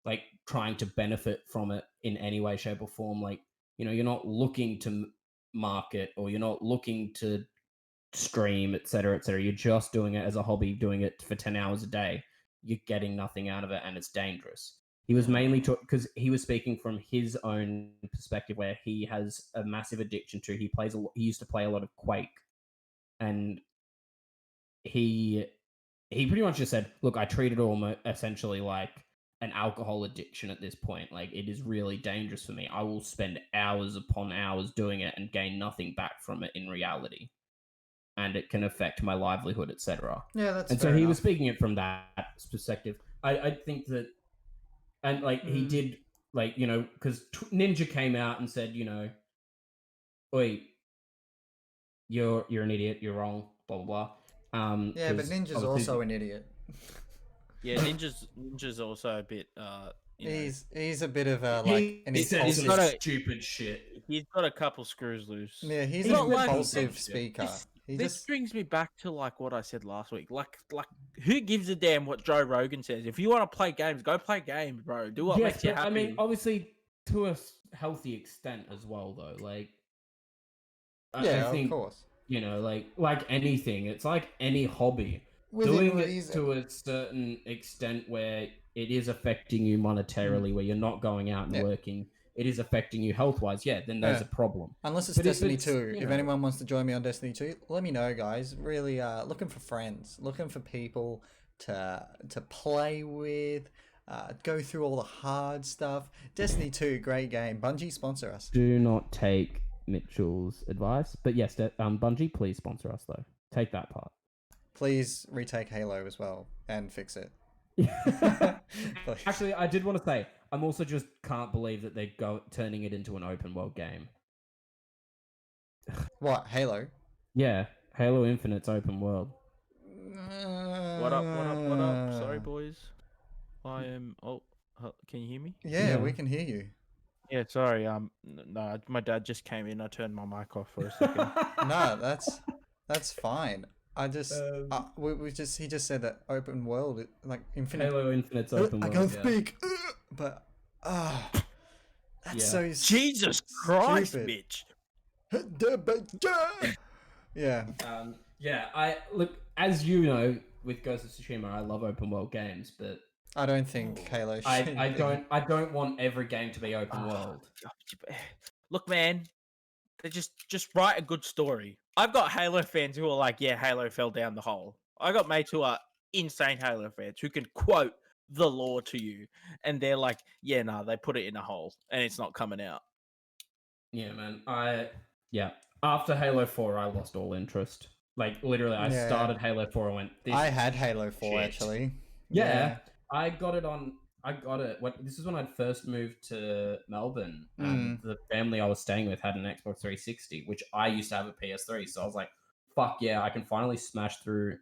like, trying to benefit from it in any way, shape, or form. Like, you're not looking to market, or you're not looking to stream, etc., etc. You're just doing it as a hobby, doing it for 10 hours a day. You're getting nothing out of it, and it's dangerous. He was mainly because he was speaking from his own perspective, where he has a massive addiction to. He used to play a lot of Quake, and he pretty much just said, "Look, I treat it almost essentially like an alcohol addiction at this point. Like, it is really dangerous for me. I will spend hours upon hours doing it and gain nothing back from it in reality, and it can affect my livelihood, etc." Yeah, that's and fair so he enough. was speaking it from that perspective. I think that. And like he did, like, because Ninja came out and said, "Oi, you're an idiot. You're wrong." Blah blah blah. Yeah, but Ninja's also an idiot. Yeah, Ninja's also a bit. He's a bit of a he said some got a- stupid shit. He's got a couple screws loose. Yeah, he's He's an not like- impulsive speaker. This brings me back to like what I said last week. Like, who gives a damn what Joe Rogan says? If you want to play games, go play games, bro. Do what makes you happy. I mean, obviously, to a healthy extent as well, though. Like, I think, of course. Like anything, it's like any hobby. Doing it to a certain extent where it is affecting you monetarily, where you're not going out and working, it is affecting you health-wise, then there's a problem. Unless it's Destiny 2. If anyone wants to join me on Destiny 2, let me know, guys. Really looking for friends, looking for people to play with, go through all the hard stuff. Destiny 2, great game. Bungie, sponsor us. Do not take Mitchell's advice, but yes, Bungie, please sponsor us, though. Take that part. Please retake Halo as well and fix it. Actually, I did want to say, I'm also just can't believe that they're turning it into an open world game. What, Halo? Yeah, Halo Infinite's open world. What up? Sorry, boys. I am. Oh, can you hear me? Yeah, we can hear you. Yeah, sorry. No, my dad just came in. I turned my mic off for a second. No, that's fine. I just he just said that open world, like Infinite. Halo Infinite's open world. I can't speak, but that's so Jesus Christ, stupid. bitch. Yeah. I look, as you know, with Ghost of Tsushima, I love open world games, but I don't think Halo should. I don't want every game to be open world. Look, man, they just write a good story. I've got Halo fans who are like, yeah, Halo fell down the hole. I got mates who are insane Halo fans who can quote the lore to you, and they're like, yeah, no, they put it in a hole and it's not coming out. Yeah, man. After Halo 4, I lost all interest. Like, literally, I started Halo 4 and went, I had Halo 4 shit. actually. Yeah, I got it. This is when I'd first moved to Melbourne, and the family I was staying with had an Xbox 360, which I used to have a PS3. So I was like, fuck yeah, I can finally smash through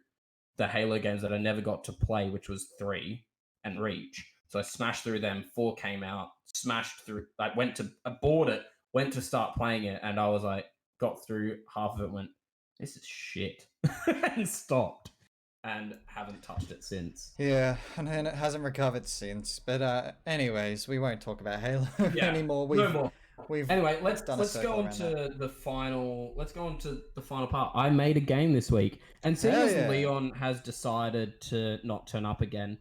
the Halo games that I never got to play, which was 3 and Reach. So I smashed through them. 4 came out, smashed through. I bought it, went to start playing it, and I was like, got through half of it, went, this is shit, and stopped. And haven't touched it since. Yeah, and it hasn't recovered since. But anyways, we won't talk about Halo anymore. No more. Anyway, let's done go on to the final. Let's go on to the final part. I made a game this week, and seeing as Leon has decided to not turn up again,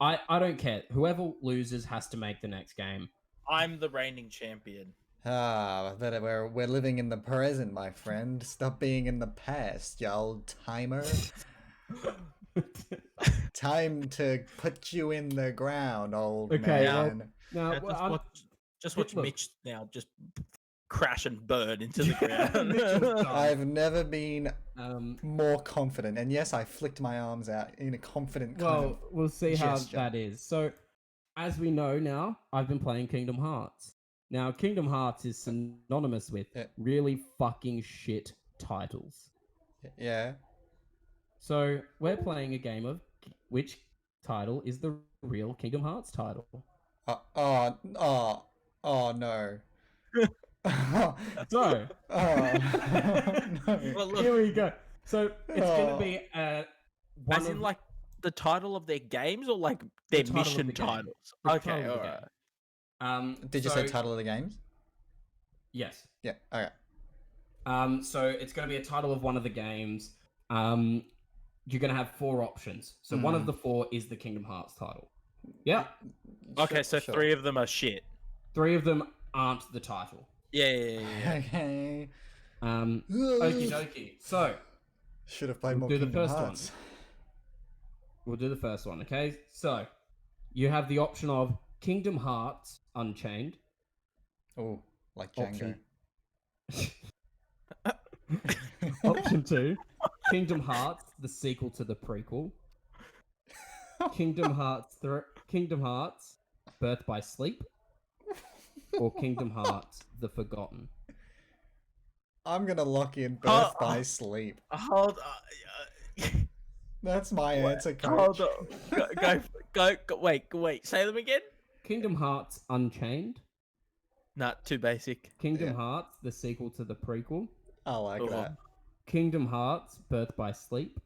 I don't care. Whoever loses has to make the next game. I'm the reigning champion. But we're living in the present, my friend. Stop being in the past, you old timer. Time to put you in the ground, old man. Now, just watch Mitch now just crash and burn into the ground. I've never been more confident, and yes, I flicked my arms out in a confident kind of we'll see gesture. how that is. So, as we know now, I've been playing Kingdom Hearts. Now, Kingdom Hearts is synonymous with really fucking shit titles. Yeah. So, we're playing a game of which title is the real Kingdom Hearts title. Oh no. So, no. Well, look, here we go. So, it's going to be one as of in like the title of their games or like their title of mission the game. titles? The Okay, title of the alright. Did you say title of the games? Yes. Yeah. Okay. So it's going to be a title of one of the games. You're going to have 4 options. So one of the 4 is the Kingdom Hearts title. Yeah. Okay, so Sure. 3 of them are shit. 3 of them aren't the title. Yeah. Okay. Okie dokie. So Should have played we'll more do the Kingdom first Hearts. we'll do the first one. Okay. So you have the option of Kingdom Hearts Unchained. Oh, like Django. Option 2, Kingdom Hearts, the sequel to the prequel. Kingdom Hearts, Birth by Sleep, or Kingdom Hearts, The Forgotten. I'm gonna lock in Birth by Sleep. Hold That's my answer, coach. Hold on. Go. Wait. Say them again. Kingdom Hearts Unchained. Nah, too basic. Kingdom Hearts, the sequel to the prequel. I like that. Kingdom Hearts, Birth by Sleep.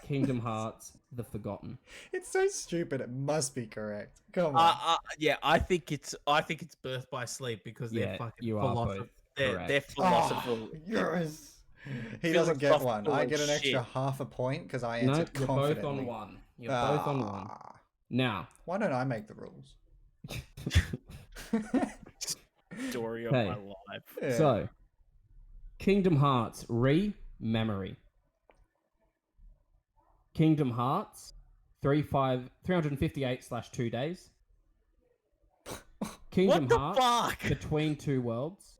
Kingdom Hearts, The Forgotten. It's so stupid. It must be correct. Come on. Yeah, I think it's Birth by Sleep because they're Yeah, fucking you are both They're correct. philosophical. Yes. He doesn't get one. I get an extra shit. half a point because I No, answered you're both confidently. on one. You're both on one. Now, Why don't I make the rules? Story of Hey. my life. Yeah. so Kingdom Hearts Re-Memory. Kingdom Hearts 358/2 days. Kingdom What the Hearts fuck? Between Two Worlds.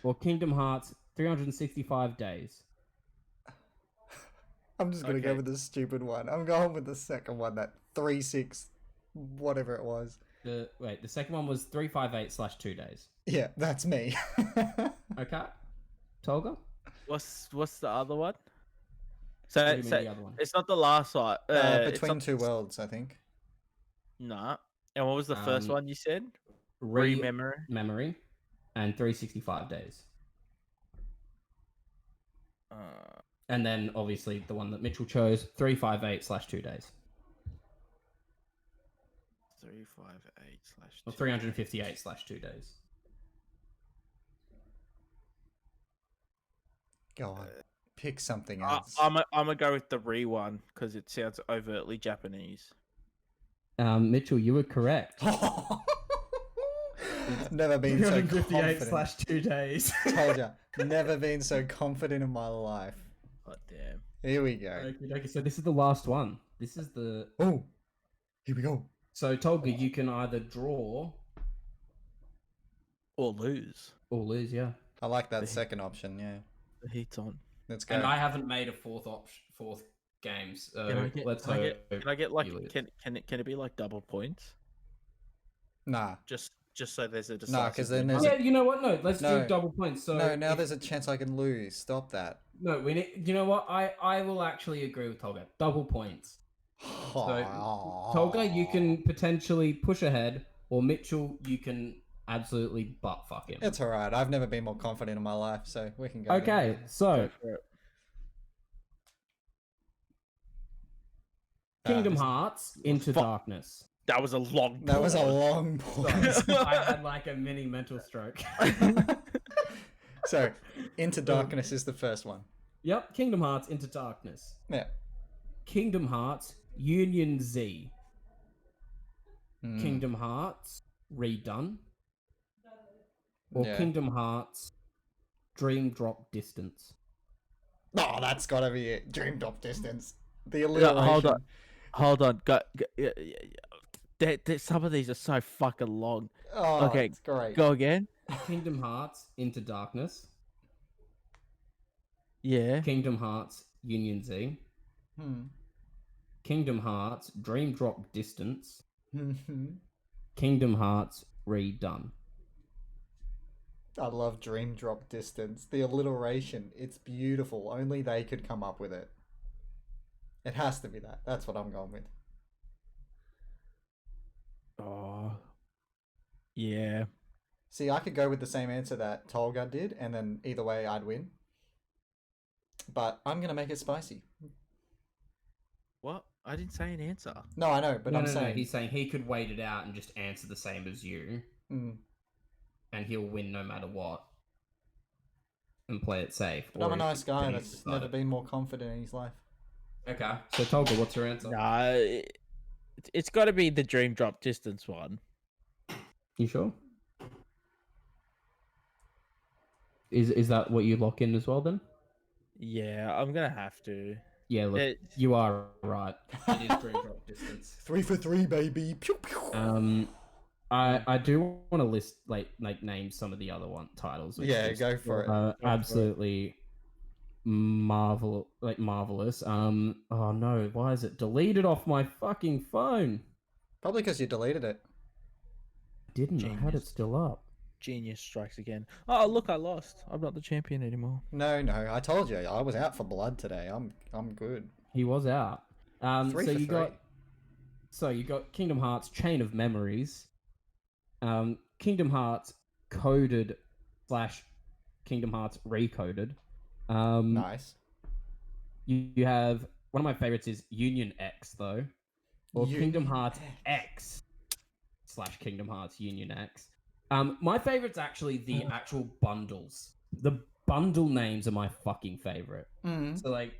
Or Kingdom Hearts 365 days. I'm just gonna go Okay. with the stupid one. I'm going with the second one, that 3-6, whatever it was. The second one was 358/2 days. Yeah, that's me. Okay. Tolga? What's the other one? What do you mean the other one? It's not the last one. It's Between not- Two Worlds, I think. Nah. And what was the first one you said? Re-memory. Memory and 365 days. And then obviously the one that Mitchell chose, 358/2 days. 358/2. Or 358/2 days. Go on. Pick something I'm else. gonna go with the Re one because it sounds overtly Japanese. Mitchell, you were correct. Never been so confident. 358/2 days. Told ya. Never been so confident in my life. God damn. Here we go. Okay, so this is the last one. This is the... Oh, here we go. So, Tolga, you can either draw Or lose. or lose, yeah. I like that second option. Yeah, The heat's on. let's go. And I haven't made a fourth game, so let's hope Can I get like you lose. can it be like double points? Nah, Just so there's a Nah, 'cause then decisive there's Yeah, you know what? No, let's No. do double points. So no. Now if- there's a chance I can lose. Stop that. No, we need. You know what? I will actually agree with Tolga. Double points. So, Tolga, you can potentially push ahead, or Mitchell, you can absolutely butt fuck him. It's alright. I've never been more confident in my life, so we can go. Okay, so Go for it. Kingdom this- Hearts Into Fuck. Darkness. That was a long That was a pause. long pause. Sorry, I had like a mini mental stroke. So, Into Darkness is the first one. Yep, Kingdom Hearts Into Darkness. Yeah. Kingdom Hearts Union Z. Hmm. Kingdom Hearts Redone. Or Yeah. Kingdom Hearts Dream Drop Distance. Oh, that's gotta be it. Dream Drop Distance. The Yeah, alliteration. hold on. Go. Some of these are so fucking long. Oh, Okay, it's great. Go again. Kingdom Hearts Into Darkness. Yeah. Kingdom Hearts Union Z. Hmm. Kingdom Hearts Dream Drop Distance. Mhm. Kingdom Hearts Redone. I love Dream Drop Distance. The alliteration, it's beautiful. Only they could come up with it. It has to be that. That's what I'm going with. Oh. Yeah. See, I could go with the same answer that Tolga did, and then either way, I'd win. But I'm gonna make it spicy. What? I didn't say an answer. No, I know, but no, I'm no, saying. no. He's saying he could wait it out and just answer the same as you, Mm. and he'll win no matter what, and play it safe. But I'm a if nice guy Denise that's never decided- been more confident in his life. Okay, so Tolga, what's your answer? Nah, it's got to be the dream drop distance one. You sure? Is that what you lock in as well then? Yeah, I'm gonna have to. Yeah, look, It- you are right. It is dream drop distance. 3 for 3, baby. Pew, pew. I do want to list like name some of the other titles. Which Yeah, just, go for it. for it. Absolutely marvelous. Oh no, why is it deleted off my fucking phone? Probably because you deleted it. Didn't I had it Genius. still up? Genius strikes again. Oh, look, I lost. I'm not the champion anymore. No, I told you. I was out for blood today. I'm good. He was out. 3 So for you 3. got Kingdom Hearts Chain of Memories, Kingdom Hearts Coded / Kingdom Hearts Recoded. Nice. You have one of my favorites is Union X though, or Kingdom Union Hearts X / Kingdom Hearts Union X. My favorite's actually the actual bundles. The bundle names are my fucking favorite. Mm. So like,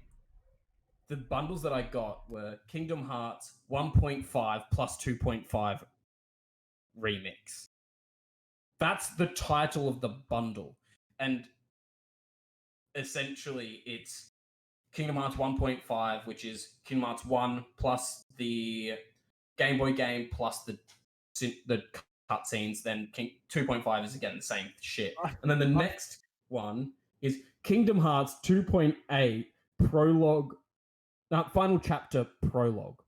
the bundles that I got were Kingdom Hearts 1.5 plus 2.5 remix. That's the title of the bundle, and essentially it's Kingdom Hearts 1.5, which is Kingdom Hearts 1 plus the Game Boy game plus the cutscenes. Then 2.5 is again the same shit, and then the next one is Kingdom Hearts 2.8 prologue, final chapter prologue,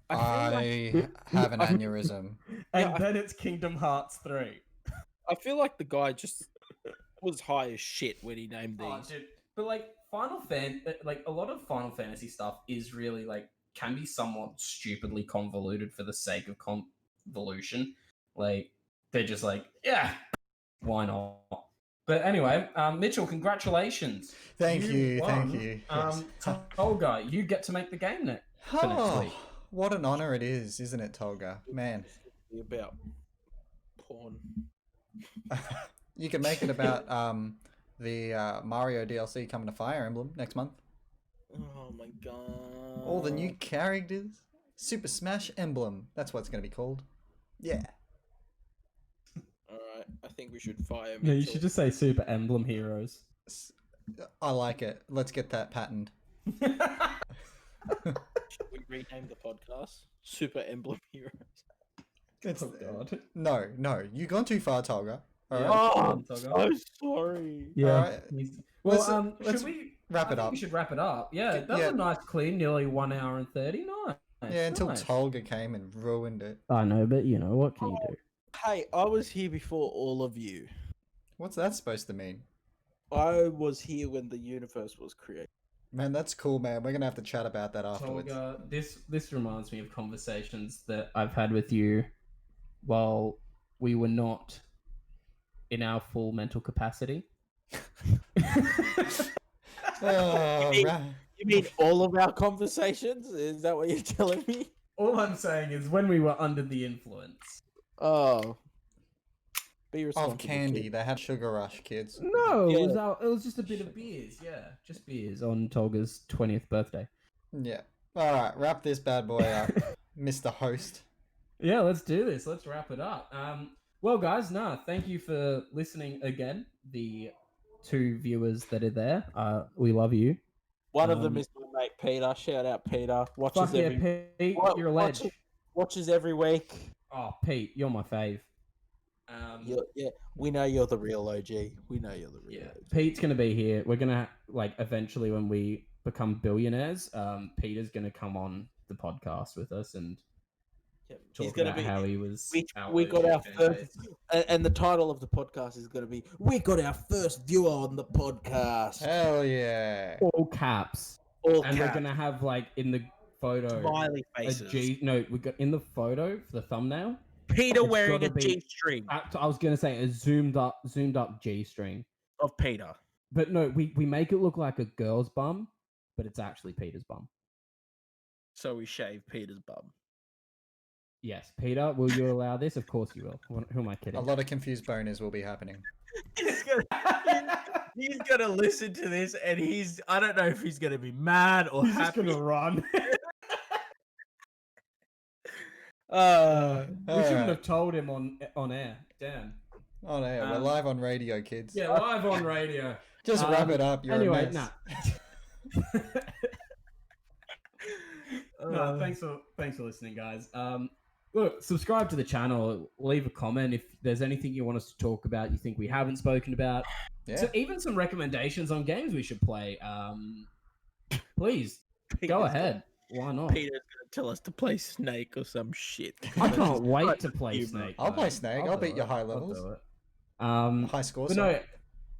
I have an aneurysm. and Yeah, then it's Kingdom Hearts 3. I feel like the guy just was high as shit when he named these. Oh, dude. But like a lot of Final Fantasy stuff is really like can be somewhat stupidly convoluted for the sake of convolution. Like they're just like, yeah, why not? But anyway, Mitchell, congratulations. Thank you. won. Yes. Tolga, you get to make the game next. for next Oh, week. what an honor it is, isn't it, Tolga? Man, About porn. you can make it about the Mario DLC coming to Fire Emblem next month. Oh my god. All the new characters. Super Smash Emblem. That's what it's going to be called. Yeah. Alright, I think we should fire Yeah, you Mitchell. should just say Super Emblem Heroes. I like it. Let's get that patented. Should we rename the podcast? Super Emblem Heroes. It's, Oh god. No. You've gone too far, Tolga. All Yeah. right. Oh, Tolga. I'm so sorry. Yeah. Alright. Well, Let's should we wrap I it think up. We should wrap it up. Yeah, that was Yeah. a nice, clean, nearly 1 hour and 30. Nice. Yeah, until nice. Tolga came and ruined it. I know, but you know, what can you do? Hey, I was here before all of you. What's that supposed to mean? I was here when the universe was created. Man, that's cool, man. We're gonna have to chat about that afterwards. Tolga, this reminds me of conversations that I've had with you while we were not in our full mental capacity. Oh, right. You mean all of our conversations? Is that what you're telling me? All I'm saying is when we were under the influence. Oh. Be responsible. Of candy. kid. They had Sugar Rush, kids. No, Yeah. it was just a bit of beers. Yeah, just beers on Tolga's 20th birthday. Yeah. All right, wrap this bad boy up, Mr. Host. Yeah, let's do this. Let's wrap it up. Well, guys, thank you for listening again. The 2 viewers that are there, we love you. One of them is my mate Peter. Shout out Peter. Watches Fuck yeah, every Pete, What- you're a what's ledge. watches every week. Oh, Pete, you're my fave. Yeah, we know you're the real OG. We know you're the real Yeah, OG. Pete's gonna be here. We're gonna eventually when we become billionaires, Peter's gonna come on the podcast with us and Yeah, talk he's gonna about be. how he was. We got our fan first, base. and the title of the podcast is going to be "We got our first viewer on the podcast." Hell yeah. All caps, All and we're caps, gonna have in the photo smiley a faces. G. No, we got in the photo for the thumbnail. Peter It's wearing gotta a be- G-string I was gonna say a zoomed up G-string, of Peter. but no, we make it look like a girl's bum, but it's actually Peter's bum. So we shave Peter's bum. Yes, Peter, will you allow this? Of course you will. Who am I kidding? A lot of confused boners will be happening. He's gonna listen to this, and I don't know if he's gonna be mad or He's just happy. gonna run. Uh, We shouldn't Alright. have told him on air. Damn. Oh no, we're Um, live on radio, kids. Yeah, live on radio. Just wrap it up. You're Anyway, a nah. mess. No, thanks for listening, guys. Look, subscribe to the channel. Leave a comment if there's anything you want us to talk about. You think we haven't spoken about. Yeah. So even some recommendations on games we should play. Please go Peter's ahead. Why not? Peter's gonna tell us to play Snake or some shit. I can't wait Like to play you, Snake. I'll though. play Snake. I'll do beat your it. high I'll levels. do it. High score. But sorry. no,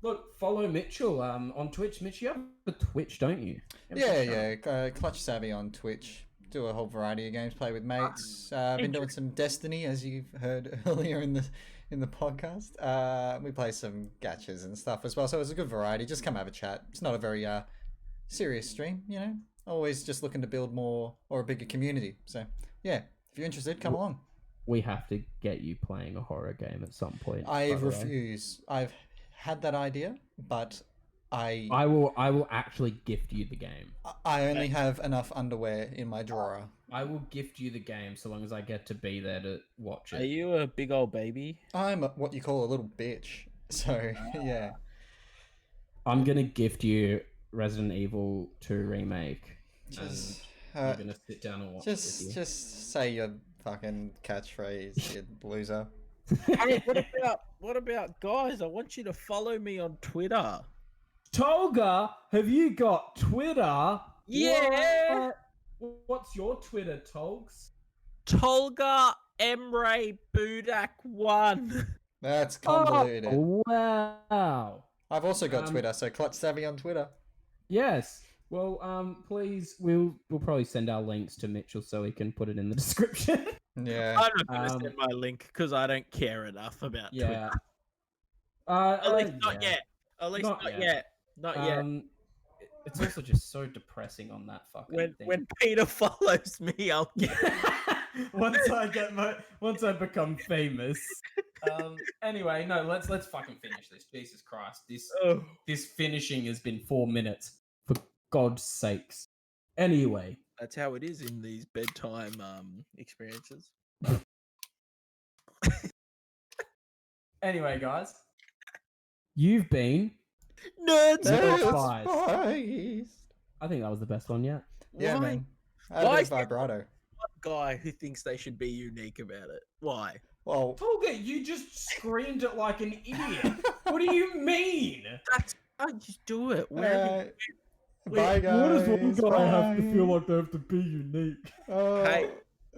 look, follow Mitchell on Twitch. Mitch, you have a Twitch, don't you? You have a Yeah, Twitch channel. yeah. Clutch Savvy on Twitch. Do a whole variety of games. Play with mates. Been doing some Destiny, as you've heard earlier in the podcast. We play some gachas and stuff as well. So it's a good variety. Just come have a chat. It's not a very serious stream, you know. Always just looking to build more or a bigger community. So yeah, if you're interested, come along. We have to get you playing a horror game at some point. I by the way. refuse. I've had that idea, but I I will actually gift you the game. I only have enough underwear in my drawer. I will gift you the game so long as I get to be there to watch Are it. you a big old baby? I'm what you call a little bitch. So yeah. I'm gonna gift you Resident Evil 2 remake, Just and I'm gonna sit down and watch it with you. just say your fucking catchphrase, you loser. Hey, what about guys? I want you to follow me on Twitter. Tolga, have you got Twitter? Yeah. What's your Twitter, Tolgs? Tolga Emre Budak 1. That's convoluted. Oh, wow. I've also got Twitter, so Clutch Savvy on Twitter. Yes. Well, please, we'll probably send our links to Mitchell so he can put it in the description. Yeah. I'm not gonna send my link because I don't care enough about Yeah. Twitter. At least not yeah. yet. At least Not not yet. yet. Not yet. It's also just so depressing on that fucking thing. When Peter follows me, I'll get. once I become famous. Anyway, no, let's fucking finish this. Jesus Christ, this finishing has been 4 minutes. For God's sakes. Anyway, That's how it is in these bedtime experiences. anyway, guys, you've been. NerdSpice. I think that was the best one yet. Yeah, Why? man. I Why had a is there vibrato. one guy who thinks they should be unique about it? Why? Well, Tolga, you just screamed it like an idiot. What do you mean? I just do it. bye guys. Bye. like they have to be unique? Oh, Hey,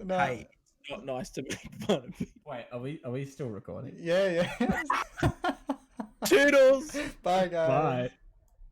no. Hey, it's not nice to make fun of me. Wait, are we still recording? Yeah. Toodles! Bye guys. Bye.